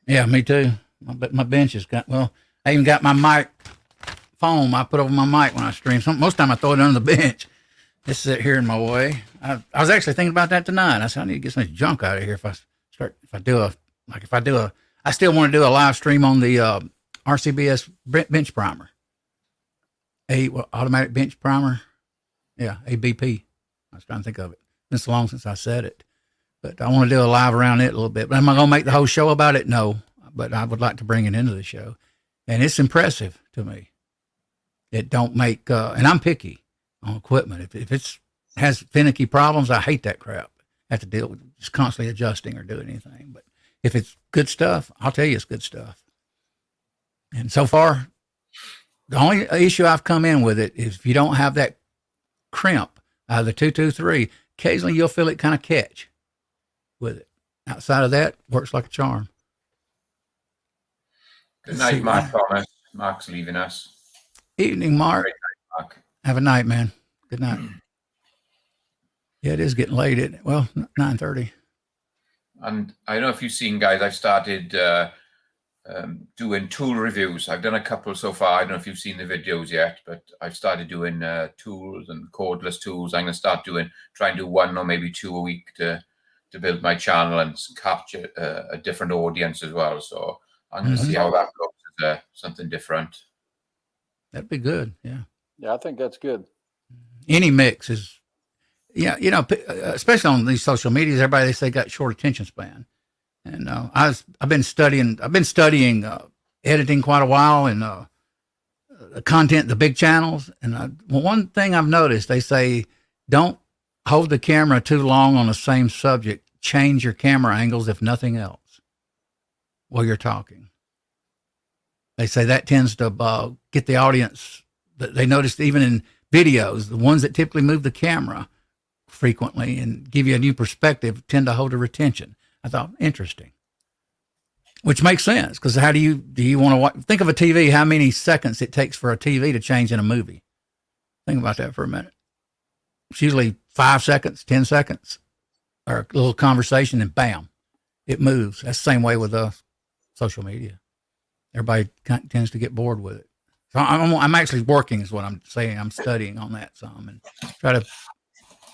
Yeah, me too. My bench has got. Well, I even got my mic foam I put over my mic when I stream. Most of the time I throw it under the bench. This is here in my way. I was actually thinking about that tonight. I said, I need to get some junk out of here if I I still want to do a live stream on the RCBS bench primer. Automatic bench primer. Yeah, ABP. I was trying to think of it. It's been so long since I said it. But I want to do a live around it a little bit. But am I going to make the whole show about it? No. But I would like to bring it into the show. And it's impressive to me. It don't make, and I'm picky on equipment. If it's has finicky problems, I hate that crap. I have to deal with just constantly adjusting or doing anything. But if it's good stuff, I'll tell you it's good stuff. And so far, the only issue I've come in with it is if you don't have that crimp out of the 223, occasionally you'll feel it kind of catch with it. Outside of that, works like a charm. Good night, Mark Thomas. Mark's leaving us. Evening, Mark. Great night, Mark. Have a night, man. Good night. Yeah, it is getting late, isn't it? Well, 9:30. And I don't know if you've seen, guys, I've started doing tool reviews. I've done a couple so far. I don't know if you've seen the videos yet, but I've started doing tools and cordless tools. I'm going to start try and do one or maybe two a week to build my channel and capture a different audience as well. So I'm going to see how that goes as something different. That'd be good. Yeah. Yeah, I think that's good. Any mix is, yeah, you know, especially on these social medias, everybody, they say got short attention span. And I've been studying editing quite a while and the content, the big channels. And one thing I've noticed, they say, don't hold the camera too long on the same subject. Change your camera angles, if nothing else, while you're talking. They say that tends to get the audience. They noticed even in videos, the ones that typically move the camera frequently and give you a new perspective tend to hold a retention. I thought, interesting. Which makes sense, because how do you want to think of a TV, how many seconds it takes for a TV to change in a movie? Think about that for a minute. It's usually 5 seconds, 10 seconds, or a little conversation, and bam, it moves. That's the same way with social media. Everybody tends to get bored with it. So I'm actually working, is what I'm saying. I'm studying on that some and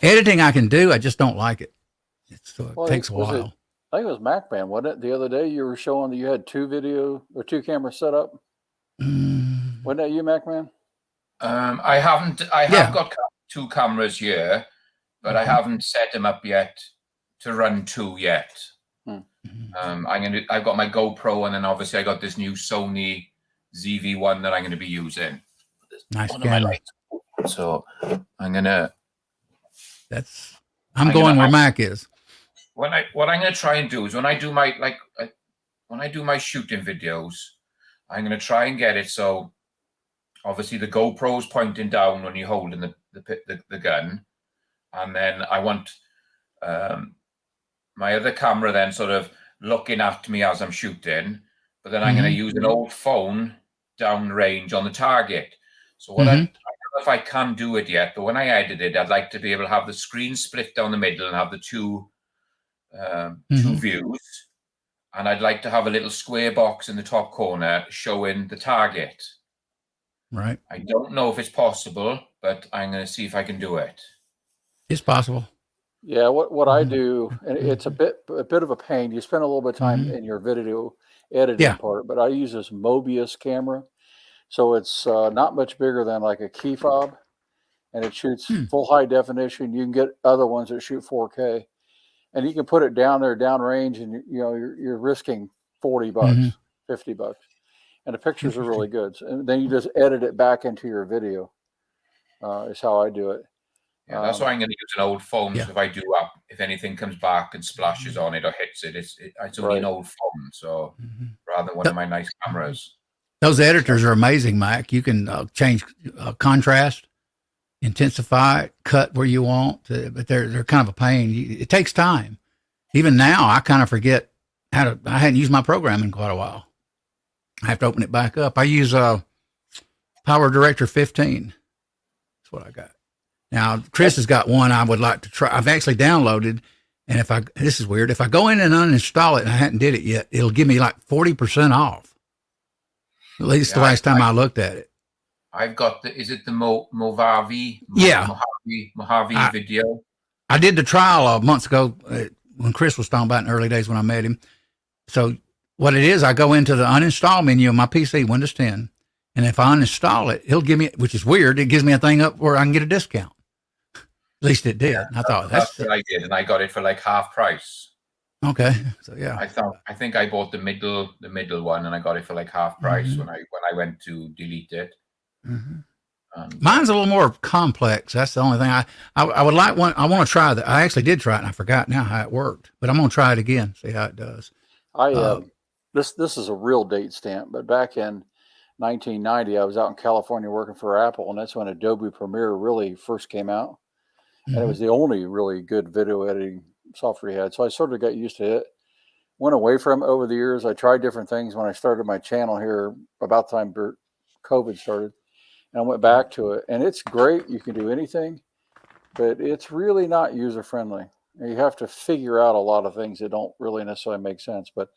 editing I can do. I just don't like it. It takes a while. I think it was MacMan, wasn't it? The other day you were showing that you had two cameras set up. Wasn't that you, MacMan? I have got two cameras here, but I haven't set them up yet to run two yet. I've got my GoPro, and then obviously I got this new Sony ZV-1 that I'm going to be using. Nice camera. So I'm going going where Mac is. What I'm going to try and do is when I do my shooting videos, I'm going to try and get it so obviously the GoPro is pointing down when you're holding the gun, and then I want my other camera then sort of looking at me as I'm shooting, but then I'm going to use an old phone down range on the target. So I don't know if I can do it yet, but when I edit it, I'd like to be able to have the screen split down the middle and have the two views, and I'd like to have a little square box in the top corner showing the target. Right. I don't know if it's possible, but I'm going to see if I can do it. It's possible. Yeah, what I do, and it's a bit of a pain. You spend a little bit of time in your video editing part, but I use this Mobius camera, so it's not much bigger than like a key fob, and it shoots full high definition. You can get other ones that shoot 4K, and you can put it down there downrange, and you're risking $40, $50, and the pictures are really good. And then you just edit it back into your video. Is how I do it. Yeah, that's why I'm going to use an old phone. So if anything comes back and splashes on it or hits it, it's only an old phone. So rather than one of my nice cameras. Those editors are amazing, Mike. You can change contrast, intensify it, cut where you want, but they're kind of a pain. It takes time. Even now, I kind of forget I hadn't used my program in quite a while. I have to open it back up. I use Power Director 15. That's what I got. Now, Chris has got one I would like to try. I've actually downloaded, and this is weird. If I go in and uninstall it and I hadn't did it yet, it'll give me like 40% off. At least the last time I looked at it. I've got is it the Mojave? Yeah. Mojave video. I did the trial months ago when Chris was talking about in the early days when I met him. So what it is, I go into the uninstall menu on my PC, Windows 10, and if I uninstall it, he'll give me, which is weird, it gives me a thing up where I can get a discount. At least it did. Yeah, I thought that's what I did, and I got it for like half price. Okay, so yeah, I think I bought the middle one, and I got it for like half price when I went to delete it. Mine's a little more complex. That's the only thing I would like one. I want to try that. I actually did try it, and I forgot now how it worked, but I'm going to try it again, see how it does. This is a real date stamp, but back in 1990, I was out in California working for Apple, and that's when Adobe Premiere really first came out, and it was the only really good video editing software he had. So I sort of got used to it. Went away from it over the years. I tried different things when I started my channel here about the time COVID started, and I went back to it, and it's great. You can do anything, but it's really not user friendly. You have to figure out a lot of things that don't really necessarily make sense. But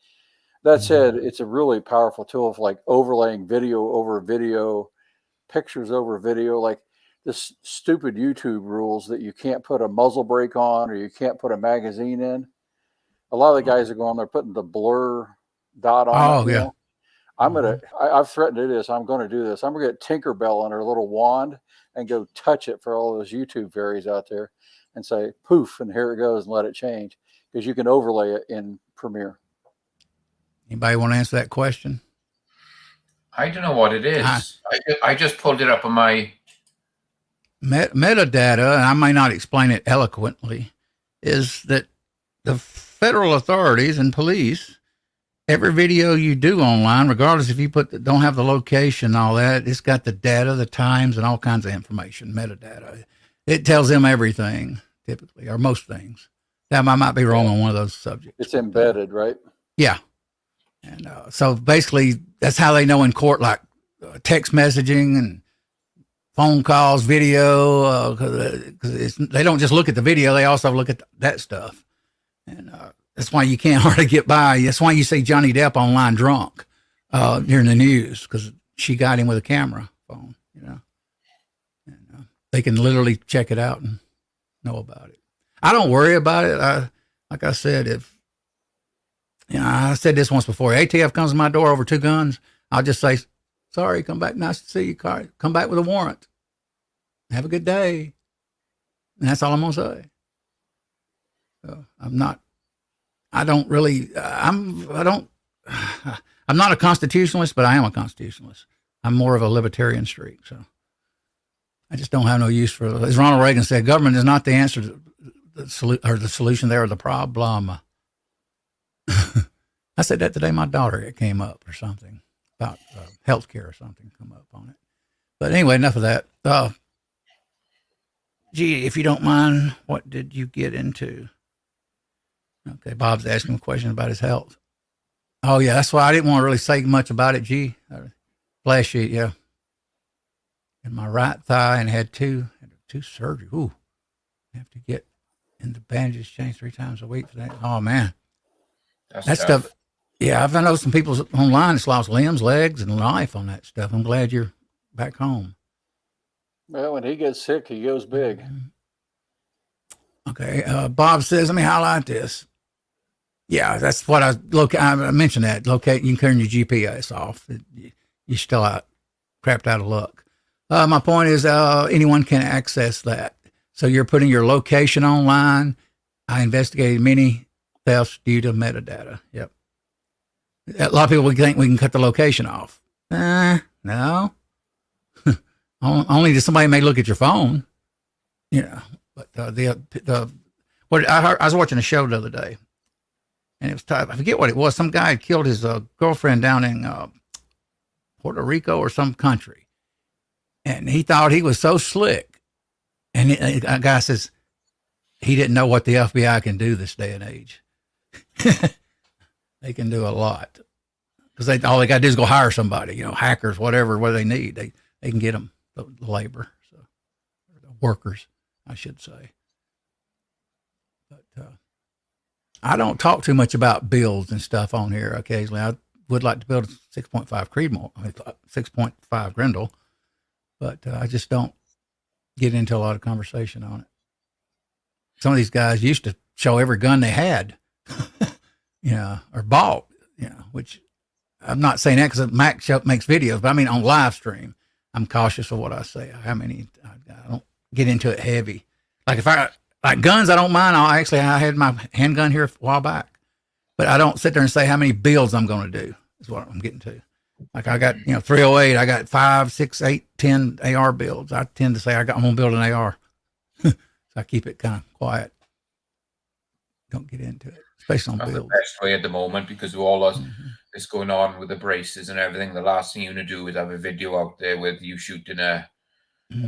that said, it's a really powerful tool for like overlaying video over video, pictures over video, like this stupid YouTube rules that you can't put a muzzle brake on or you can't put a magazine in. A lot of the guys are going there putting the blur dot on. Oh, yeah. I've threatened to do this. I'm going to do this. I'm going to get Tinkerbell on her little wand and go touch it for all those YouTube fairies out there and say, poof, and here it goes, and let it change, because you can overlay it in Premiere. Anybody want to answer that question? I don't know what it is. I just pulled it up on my metadata, and I may not explain it eloquently, is that the federal authorities and police, every video you do online, regardless if you don't have the location and all that, it's got the data, the times, and all kinds of information, metadata. It tells them everything, typically, or most things. That I might be wrong on one of those subjects. It's embedded, right? Yeah. And so basically, that's how they know in court, like text messaging and phone calls, video, because they don't just look at the video, they also look at that stuff. And that's why you can't hardly get by. That's why you see Johnny Depp online drunk during the news, because she got him with a camera phone, And they can literally check it out and know about it. I don't worry about it. Like I said, I said this once before, ATF comes to my door over 2 guns, I'll just say, sorry, come back. Nice to see you. Come back with a warrant. Have a good day. And that's all I'm going to say. So I'm not a constitutionalist, but I am a constitutionalist. I'm more of a libertarian streak. So I just don't have no use for, as Ronald Reagan said, government is not the answer to the solution there, or the problem. I said that today. My daughter, it came up or something about healthcare or something come up on it. But anyway, enough of that. Gee, if you don't mind, what did you get into? Okay, Bob's asking a question about his health. Oh, yeah, that's why I didn't want to really say much about it. Gee, flash sheet, yeah. In my right thigh, and had two surgery. Ooh, have to get in the bandages changed 3 times a week for that. Oh, man. That stuff. Yeah, I've known some people online that's lost limbs, legs, and life on that stuff. I'm glad you're back home. Well, when he gets sick, he goes big. Okay. Bob says, let me highlight this. Yeah, that's what I mentioned that. Locate, you can turn your GPS off. You're still crapped out of luck. My point is, anyone can access that. So you're putting your location online. I investigated many thefts due to metadata. Yep. A lot of people think we can cut the location off. No. Only somebody may look at your phone, But I was watching a show the other day, and it was I forget what it was. Some guy had killed his girlfriend down in Puerto Rico or some country, and he thought he was so slick. And a guy says he didn't know what the FBI can do this day and age. They can do a lot, because all they got to do is go hire somebody, hackers, whatever they need. They can get them the labor, so the workers, I should say. But I don't talk too much about builds and stuff on here. Occasionally, I would like to build a 6.5 Creedmoor, 6.5 Grendel, but I just don't get into a lot of conversation on it. Some of these guys used to show every gun they had, or bought, which I'm not saying that because Mac makes videos, but I mean on live stream, I'm cautious of what I say. I don't get into it heavy. Like if I like guns, I don't mind. I had my handgun here a while back, but I don't sit there and say how many builds I'm going to do. Is what I'm getting to. Like I got 308, I got 5, 6, 8, 10 AR builds. I tend to say I'm going to build an AR. So I keep it kind of quiet. Don't get into it, especially on That's builds. the best way at the moment because of all this going on with the braces and everything. The last thing you want to do is have a video out there with you shooting a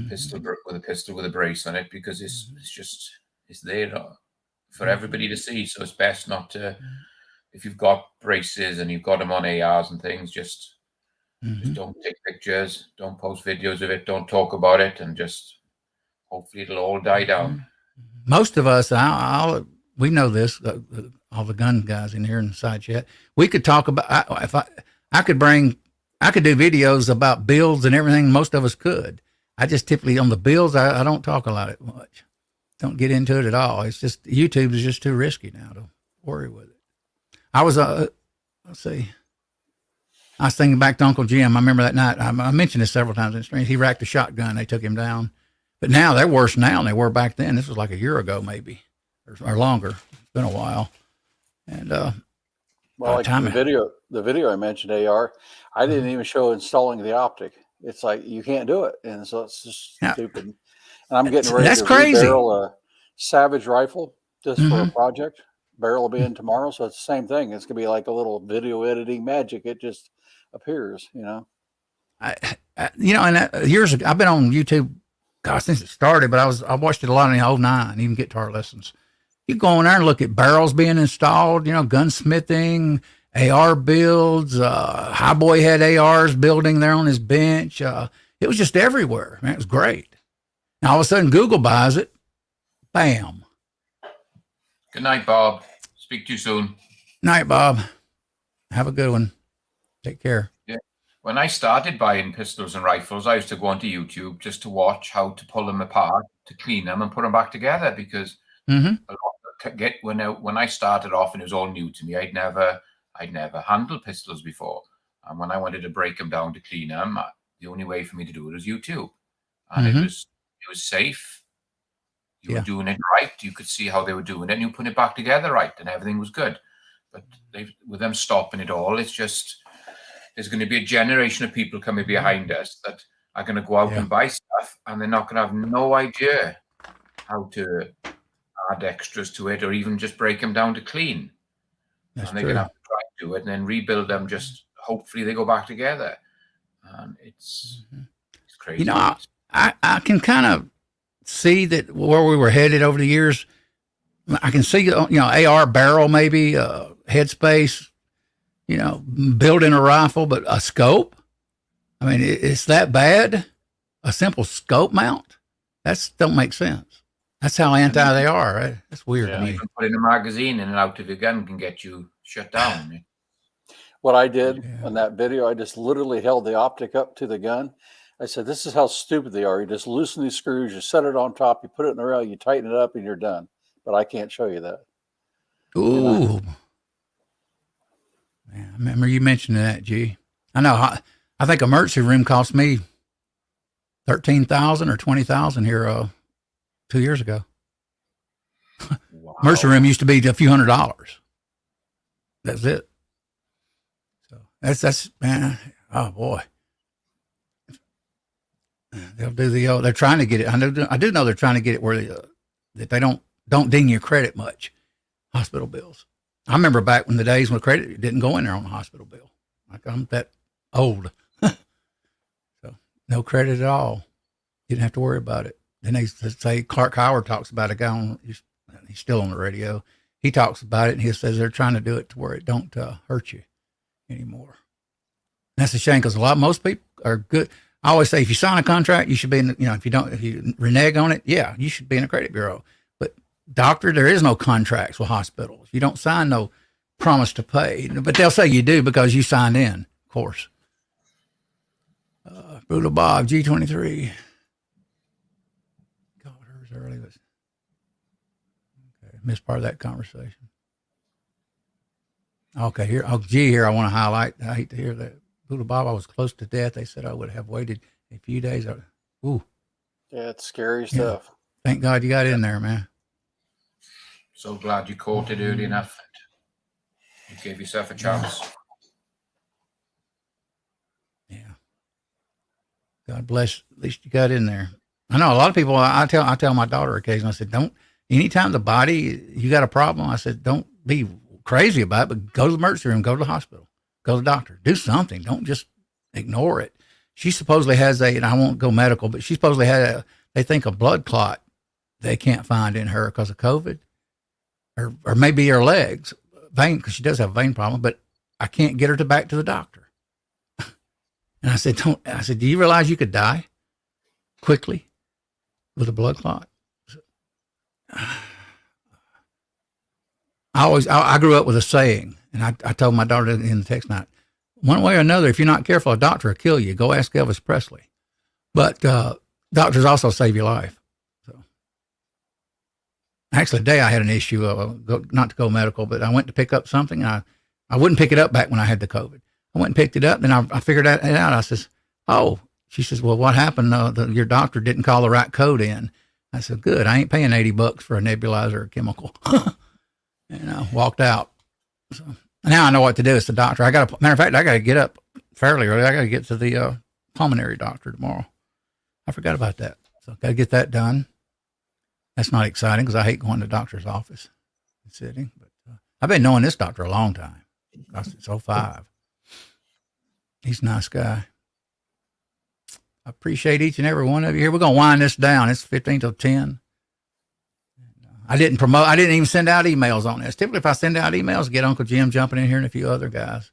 pistol with a brace on it, because it's there for everybody to see. So it's best not to. If you've got braces and you've got them on ARs and things, just don't take pictures, don't post videos of it, don't talk about it, and just hopefully it'll all die down. Most of us, we know this, all the gun guys in here in the side chat, we could talk about, I could do videos about builds and everything. Most of us could. I just typically on the builds, I don't talk about it much. Don't get into it at all. It's just, YouTube is just too risky now to worry with it. I was, let's see. I was thinking back to Uncle Jim. I remember that night. I mentioned this several times in the stream. He racked a shotgun. They took him down. But now they're worse now than they were back then. This was like a year ago, maybe, or longer. It's been a while. And well, like the video I mentioned, AR, I didn't even show installing the optic. It's like you can't do it, and so it's just stupid. And I'm getting ready to barrel a Savage rifle just for a project. Barrel will be in tomorrow, so it's the same thing. It's gonna be like a little video editing magic. It just appears, and years ago, I've been on YouTube, gosh, since it started, but I watched it a lot in the 09, even guitar lessons. You go in there and look at barrels being installed, gunsmithing, AR builds, Highboy had ARs building there on his bench. It was just everywhere. Man, it was great. And all of a sudden Google buys it. Bam. Good night, Bob. Speak to you soon. Night, Bob. Have a good one. Take care. Yeah. When I started buying pistols and rifles, I used to go onto YouTube just to watch how to pull them apart, to clean them and put them back together, because when I started off and it was all new to me, I'd never handled pistols before. And when I wanted to break them down to clean them, the only way for me to do it was YouTube. And it was safe. You were doing it right. You could see how they were doing it, and you put it back together right, and everything was good. But with them stopping it all, it's just, there's going to be a generation of people coming behind us that are going to go out and buy stuff, and they're not going to have no idea how to add extras to it or even just break them down to clean. That's and they're going to have to try and do it and then rebuild them. Just hopefully they go back together. And it's crazy. I can kind of see that where we were headed over the years. I can see, AR barrel, maybe headspace, building a rifle, but a scope. I mean, it's that bad. A simple scope mount. That don't make sense. That's how anti they are, right? That's weird to me. Even putting a magazine in and out of your gun can get you shut down. What I did in that video, I just literally held the optic up to the gun. I said, this is how stupid they are. You just loosen these screws, you set it on top, you put it in the rail, you tighten it up, and you're done. But I can't show you that. Ooh. Man, I remember you mentioning that, G. I know. I think emergency room cost me $13,000 or $20,000 here 2 years ago. Wow. Emergency room used to be a few $100s. That's it. So that's man. Oh boy. They'll do they're trying to get it. I do know they're trying to get it where that they don't ding your credit much. Hospital bills. I remember back when the days when credit didn't go in there on the hospital bill. Like I'm that old. So no credit at all. Didn't have to worry about it. Then they say Clark Howard talks about a guy he's still on the radio. He talks about it and he says they're trying to do it to where it don't hurt you anymore. And that's a shame because most people are good. I always say if you sign a contract, you should be in, if you renege on it, you should be in a credit bureau. But doctor, there is no contracts with hospitals. You don't sign no promise to pay, but they'll say you do because you signed in, of course. Brutal Bob, G23. Called hers early. But okay, missed part of that conversation. Okay, here. Oh, G here. I want to highlight. I hate to hear that. Brutal Bob, I was close to death. They said I would have waited a few days. Ooh. Yeah, it's scary stuff. Thank God you got in there, man. So glad you caught it early enough. You gave yourself a chance. Yeah. God bless. At least you got in there. I know a lot of people. I tell my daughter occasionally. I said, don't. Anytime the body you got a problem, I said, don't be crazy about it, but go to the emergency room, go to the hospital, go to the doctor, do something. Don't just ignore it. She supposedly has and I won't go medical, but she supposedly had they think a blood clot they can't find in her because of COVID, or maybe her legs, vein, because she does have a vein problem, but I can't get her back to the doctor. And I said, do you realize you could die quickly with a blood clot? I grew up with a saying, and I told my daughter in the text night, one way or another, if you're not careful, a doctor will kill you. Go ask Elvis Presley. But doctors also save your life. So, actually, today I had an issue, not to go medical, but I went to pick up something. And I wouldn't pick it up back when I had the COVID. I went and picked it up, then I figured it out. I says, oh, she says, well, what happened? Your doctor didn't call the right code in. I said, good. I ain't paying $80 for a nebulizer or chemical. And I walked out. So now I know what to do. It's the doctor. Matter of fact, I got to get up fairly early. I got to get to the pulmonary doctor tomorrow. I forgot about that. So got to get that done. That's not exciting because I hate going to the doctor's office and sitting. But I've been knowing this doctor a long time. Since 05. He's a nice guy. I appreciate each and every one of you here. We're going to wind this down. It's 15 till 10. I didn't even send out emails on this. Typically, if I send out emails, get Uncle Jim jumping in here and a few other guys.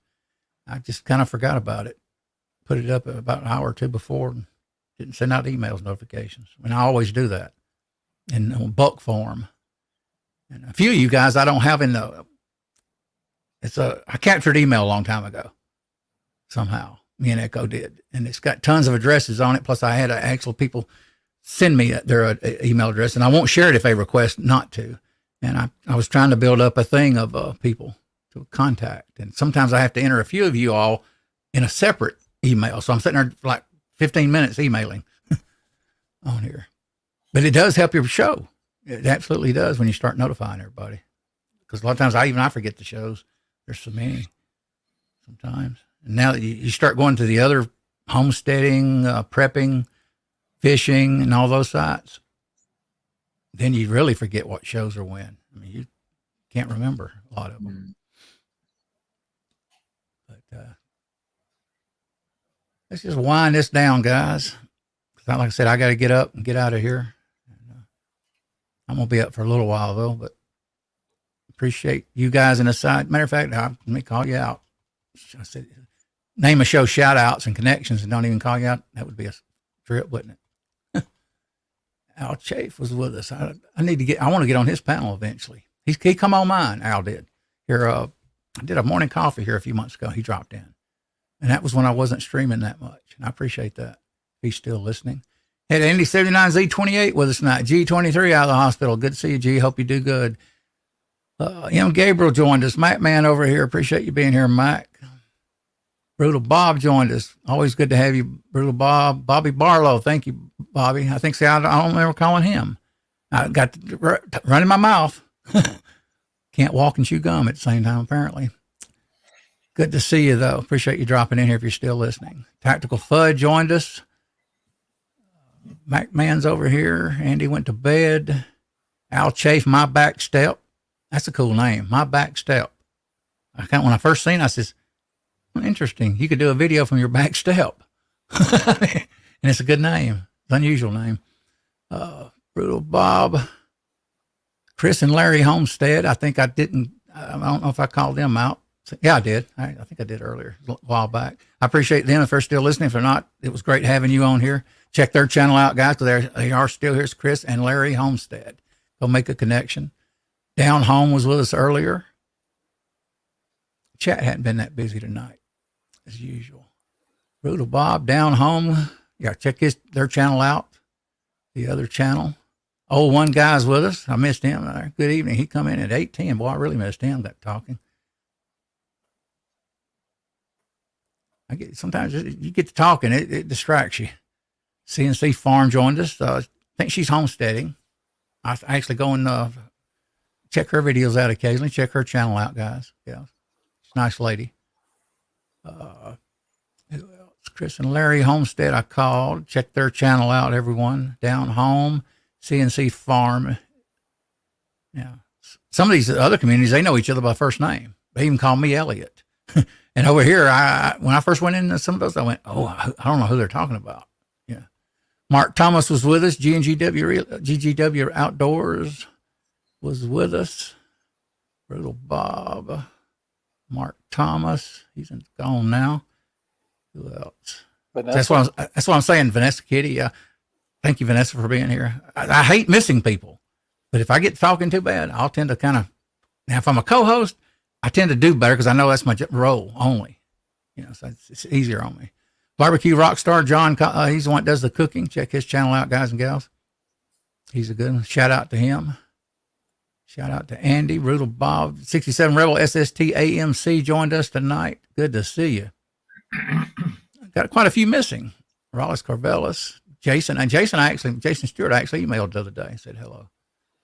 I just kind of forgot about it. Put it up about an hour or two before and didn't send out emails notifications. And I always do that in bulk form. And a few of you guys I don't have in the, I captured email a long time ago. Somehow, me and Echo did. And it's got tons of addresses on it. Plus I had actual people send me their email address, and I won't share it if they request not to. And I was trying to build up a thing of people to contact. And sometimes I have to enter a few of you all in a separate email. So I'm sitting there for like 15 minutes emailing on here. But it does help your show. It absolutely does when you start notifying everybody. Because a lot of times I forget the shows. There's so many sometimes. And now that you start going to the other homesteading, prepping, fishing, and all those sites, then you really forget what shows are when. I mean, you can't remember a lot of them. But let's just wind this down, guys. Like I said, I got to get up and get out of here. I'm going to be up for a little while, though, but appreciate you guys in the side. Matter of fact, let me call you out. I said, name a show shout outs and connections and don't even call you out. That would be a trip, wouldn't it? Al Chafe was with us. I want to get on his panel eventually. He come on mine. Al did. Here, I did a morning coffee here a few months ago. He dropped in. And that was when I wasn't streaming that much. And I appreciate that. He's still listening. Had Andy 79Z28 with us tonight. G23 out of the hospital. Good to see you, G. Hope you do good. M. Gabriel joined us. Mac Man over here. Appreciate you being here, Mac. Brutal Bob joined us. Always good to have you, Brutal Bob. Bobby Barlow. Thank you, Bobby. I think, I don't remember calling him. I got to run in my mouth. Can't walk and chew gum at the same time, apparently. Good to see you, though. Appreciate you dropping in here if you're still listening. Tactical Fud joined us. Mac Man's over here. Andy went to bed. Al Chafe, My Back Step. That's a cool name. My Back Step. When I first seen it, I says, well, interesting. You could do a video from your back step. And it's a good name. It's an unusual name. Brutal Bob. Chris and Larry Homestead. I think I don't know if I called them out. Yeah, I did. I think I did earlier, a while back. I appreciate them if they're still listening. If they're not, it was great having you on here. Check their channel out, guys, because they are still here. It's Chris and Larry Homestead. Go make a connection. Down Home was with us earlier. Chat hadn't been that busy tonight, as usual. Brutal Bob down home. Yeah, check their channel out. The other channel. Oh, one guy's with us. I missed him. Good evening. He come in at 8:10. Boy, I really missed him. Got talking. Sometimes you get to talking, it distracts you. CNC Farm joined us. I think she's homesteading. I actually go and check her videos out occasionally. Check her channel out, guys. Yeah, she's a nice lady. Who else? Chris and Larry Homestead. I called. Check their channel out. Everyone down home. CNC Farm. Yeah, some of these other communities, they know each other by first name. They even call me Elliot. And over here, when I first went into some of those, I went, oh, I don't know who they're talking about. Yeah. Mark Thomas was with us. GGW Outdoors was with us. Brutal Bob. Mark Thomas. He's gone now. Who else? That's what I'm saying, Vanessa Kitty. Thank you, Vanessa, for being here. I hate missing people. But if I get talking too bad, I'll tend to now, if I'm a co-host, I tend to do better because I know that's my role only. So it's easier on me. Barbecue Rockstar John, he's the one that does the cooking. Check his channel out, guys and gals. He's a good one. Shout out to him. Shout out to Andy, Brutal Bob, 67 Rebel SST AMC joined us tonight. Good to see you. Got quite a few missing. Rollis Carvelis, Jason Stewart actually emailed the other day and said hello.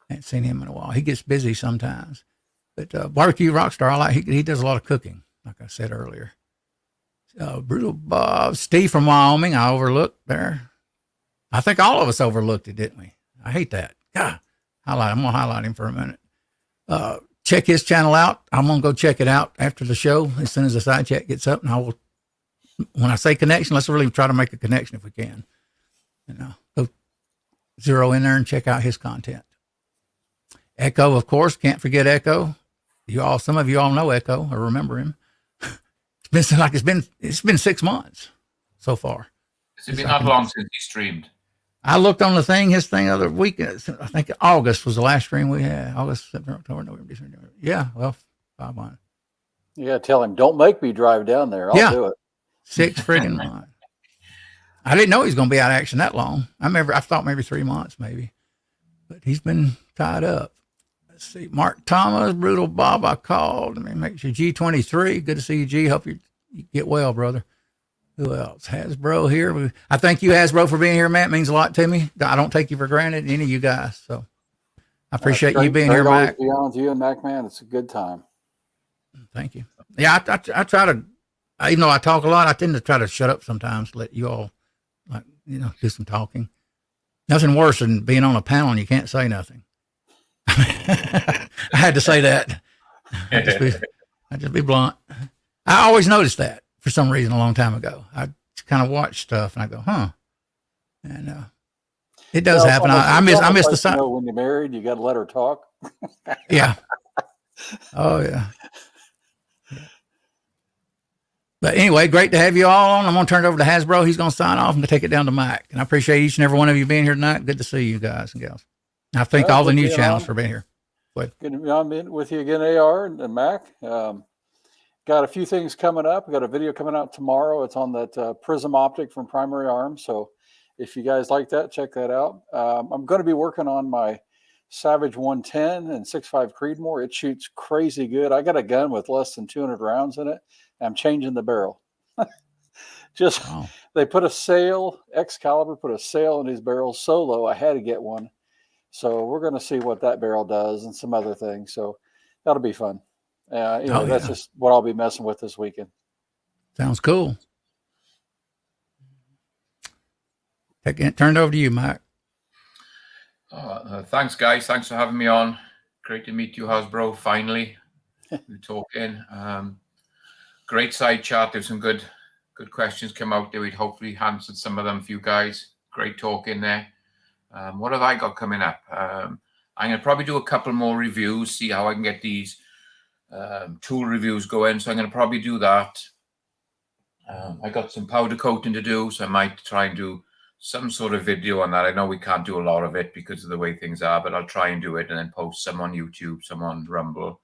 I ain't seen him in a while. He gets busy sometimes. But Barbecue Rockstar, he does a lot of cooking, like I said earlier. Brutal Bob, Steve from Wyoming, I overlooked there. I think all of us overlooked it, didn't we? I hate that. God, I'm going to highlight him for a minute. Check his channel out. I'm going to go check it out after the show as soon as the side chat gets up. And when I say connection, let's really try to make a connection if we can. Go zero in there and check out his content. Echo, of course, can't forget Echo. Some of you all know Echo or remember him. It's been 6 months so far. Has it been that long since he streamed? I looked on his thing other week. I think August was the last stream we had. August, September, October, November, December. Yeah, well, 5 months. You got to tell him, don't make me drive down there. I'll do it. 6 friggin' months. I didn't know he was going to be out of action that long. I thought maybe 3 months, maybe. But he's been tied up. Let's see. Mark Thomas, Brutal Bob, I called. Let me make sure. G23. Good to see you, G. Hope you get well, brother. Who else? Hasbro here. I thank you, Hasbro, for being here, man. It means a lot to me. I don't take you for granted, any of you guys. So I appreciate you being here, Mac. To be on with you and Mac, man. It's a good time. Thank you. Yeah, I try to, even though I talk a lot, I tend to try to shut up sometimes, let you all, do some talking. Nothing worse than being on a panel and you can't say nothing. I had to say that. I'd just be blunt. I always noticed that for some reason a long time ago. I kind of watch stuff and I go, huh. And it does happen. I miss the sign. When you're married, you got to let her talk. Yeah. Oh, yeah. But anyway, great to have you all on. I'm going to turn it over to Hasbro. He's going to sign off and take it down to Mike. And I appreciate each and every one of you being here tonight. Good to see you guys and gals. I thank all the new channels for being here. Good to be on with you again, AR and Mac. Got a few things coming up. We got a video coming out tomorrow. It's on that Prism optic from Primary Arms. So if you guys like that, check that out. I'm going to be working on my Savage 110 and 6.5 Creedmoor. It shoots crazy good. I got a gun with less than 200 rounds in it. I'm changing the barrel. They put a sail, Excalibur put a sail in his barrel so low, I had to get one. So we're going to see what that barrel does and some other things. So that'll be fun. That's just what I'll be messing with this weekend. Sounds cool. Turn it over to you, Mike. Thanks, guys. Thanks for having me on. Great to meet you, Hasbro. Finally, we're talking. Great side chat. There's some good questions come out there. We'd hopefully answered some of them for you guys. Great talk in there. What have I got coming up? I'm going to probably do a couple more reviews, see how I can get these tool reviews going. So I'm going to probably do that. I got some powder coating to do, so I might try and do some sort of video on that. I know we can't do a lot of it because of the way things are, but I'll try and do it and then post some on YouTube, some on Rumble.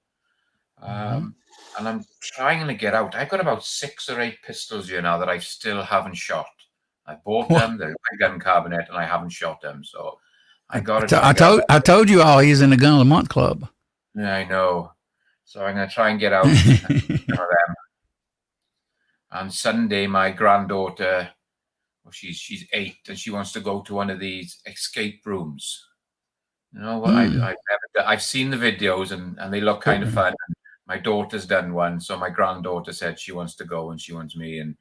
And I'm trying to get out. I've got about 6 or 8 pistols here now that I still haven't shot. I bought them, they're a gun cabinet, and I haven't shot them. So I got to. I told you all he's in the Gun of the Month Club. Yeah, I know. So I'm going to try and get out some of them. And Sunday, my granddaughter, well, she's 8, and she wants to go to one of these escape rooms. You know what? I've seen the videos, and they look kind of fun. My daughter's done one, so my granddaughter said she wants to go, and she wants me and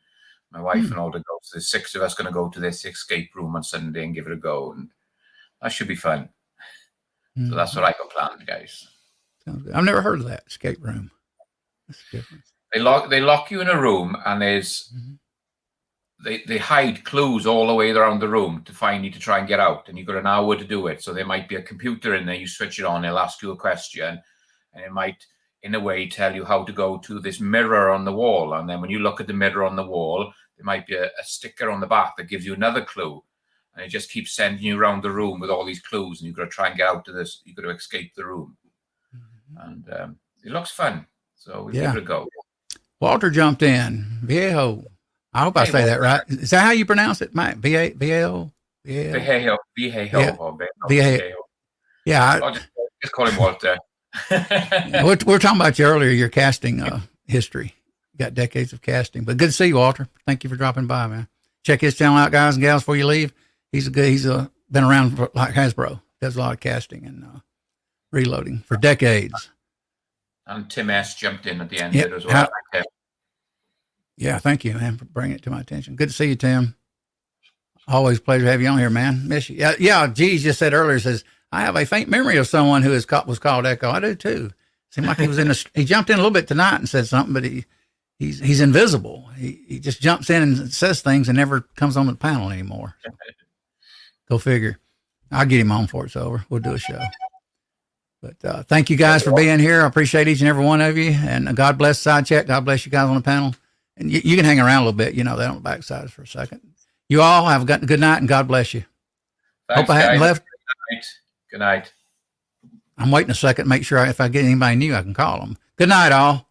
my wife and all to go. So there's 6 of us going to go to this escape room on Sunday and give it a go, and that should be fun. So that's what I got planned, guys. Sounds good. I've never heard of that escape room. That's different. They lock you in a room, and there's they hide clues all the way around the room to find you to try and get out, and you've got an hour to do it. So there might be a computer in there. You switch it on, it'll ask you a question, and it might, in a way, tell you how to go to this mirror on the wall. And then when you look at the mirror on the wall, there might be a sticker on the back that gives you another clue, and it just keeps sending you around the room with all these clues, and you've got to try and get out of this. You've got to escape the room, and it looks fun. So we give it a go. Walter jumped in. Viejo. I hope I say that right. Is that how you pronounce it, Mike? Viejo? Viejo. Yeah. I'll just call him Walter. We're talking about you earlier, your casting history. You got decades of casting. But good to see you, Walter. Thank you for dropping by, man. Check his channel out, guys and gals, before you leave. He's been around for, like Hasbro. Does a lot of casting and reloading for decades. And Tim S. jumped in at the end there as well. Yeah, thank you, man, for bringing it to my attention. Good to see you, Tim. Always a pleasure to have you on here, man. Miss you. Yeah, G just said earlier, says, I have a faint memory of someone who was called Echo. I do too. Seemed like he was he jumped in a little bit tonight and said something, but he's invisible. He just jumps in and says things and never comes on the panel anymore. So, go figure. I'll get him on before it's over. We'll do a show. But thank you guys for being here. I appreciate each and every one of you. And God bless Side Check. God bless you guys on the panel. And you can hang around a little bit, that on the backside for a second. You all have a good night, and God bless you. Thanks, hope I haven't left. Good night. I'm waiting a second to make sure if I get anybody new, I can call them. Good night, all.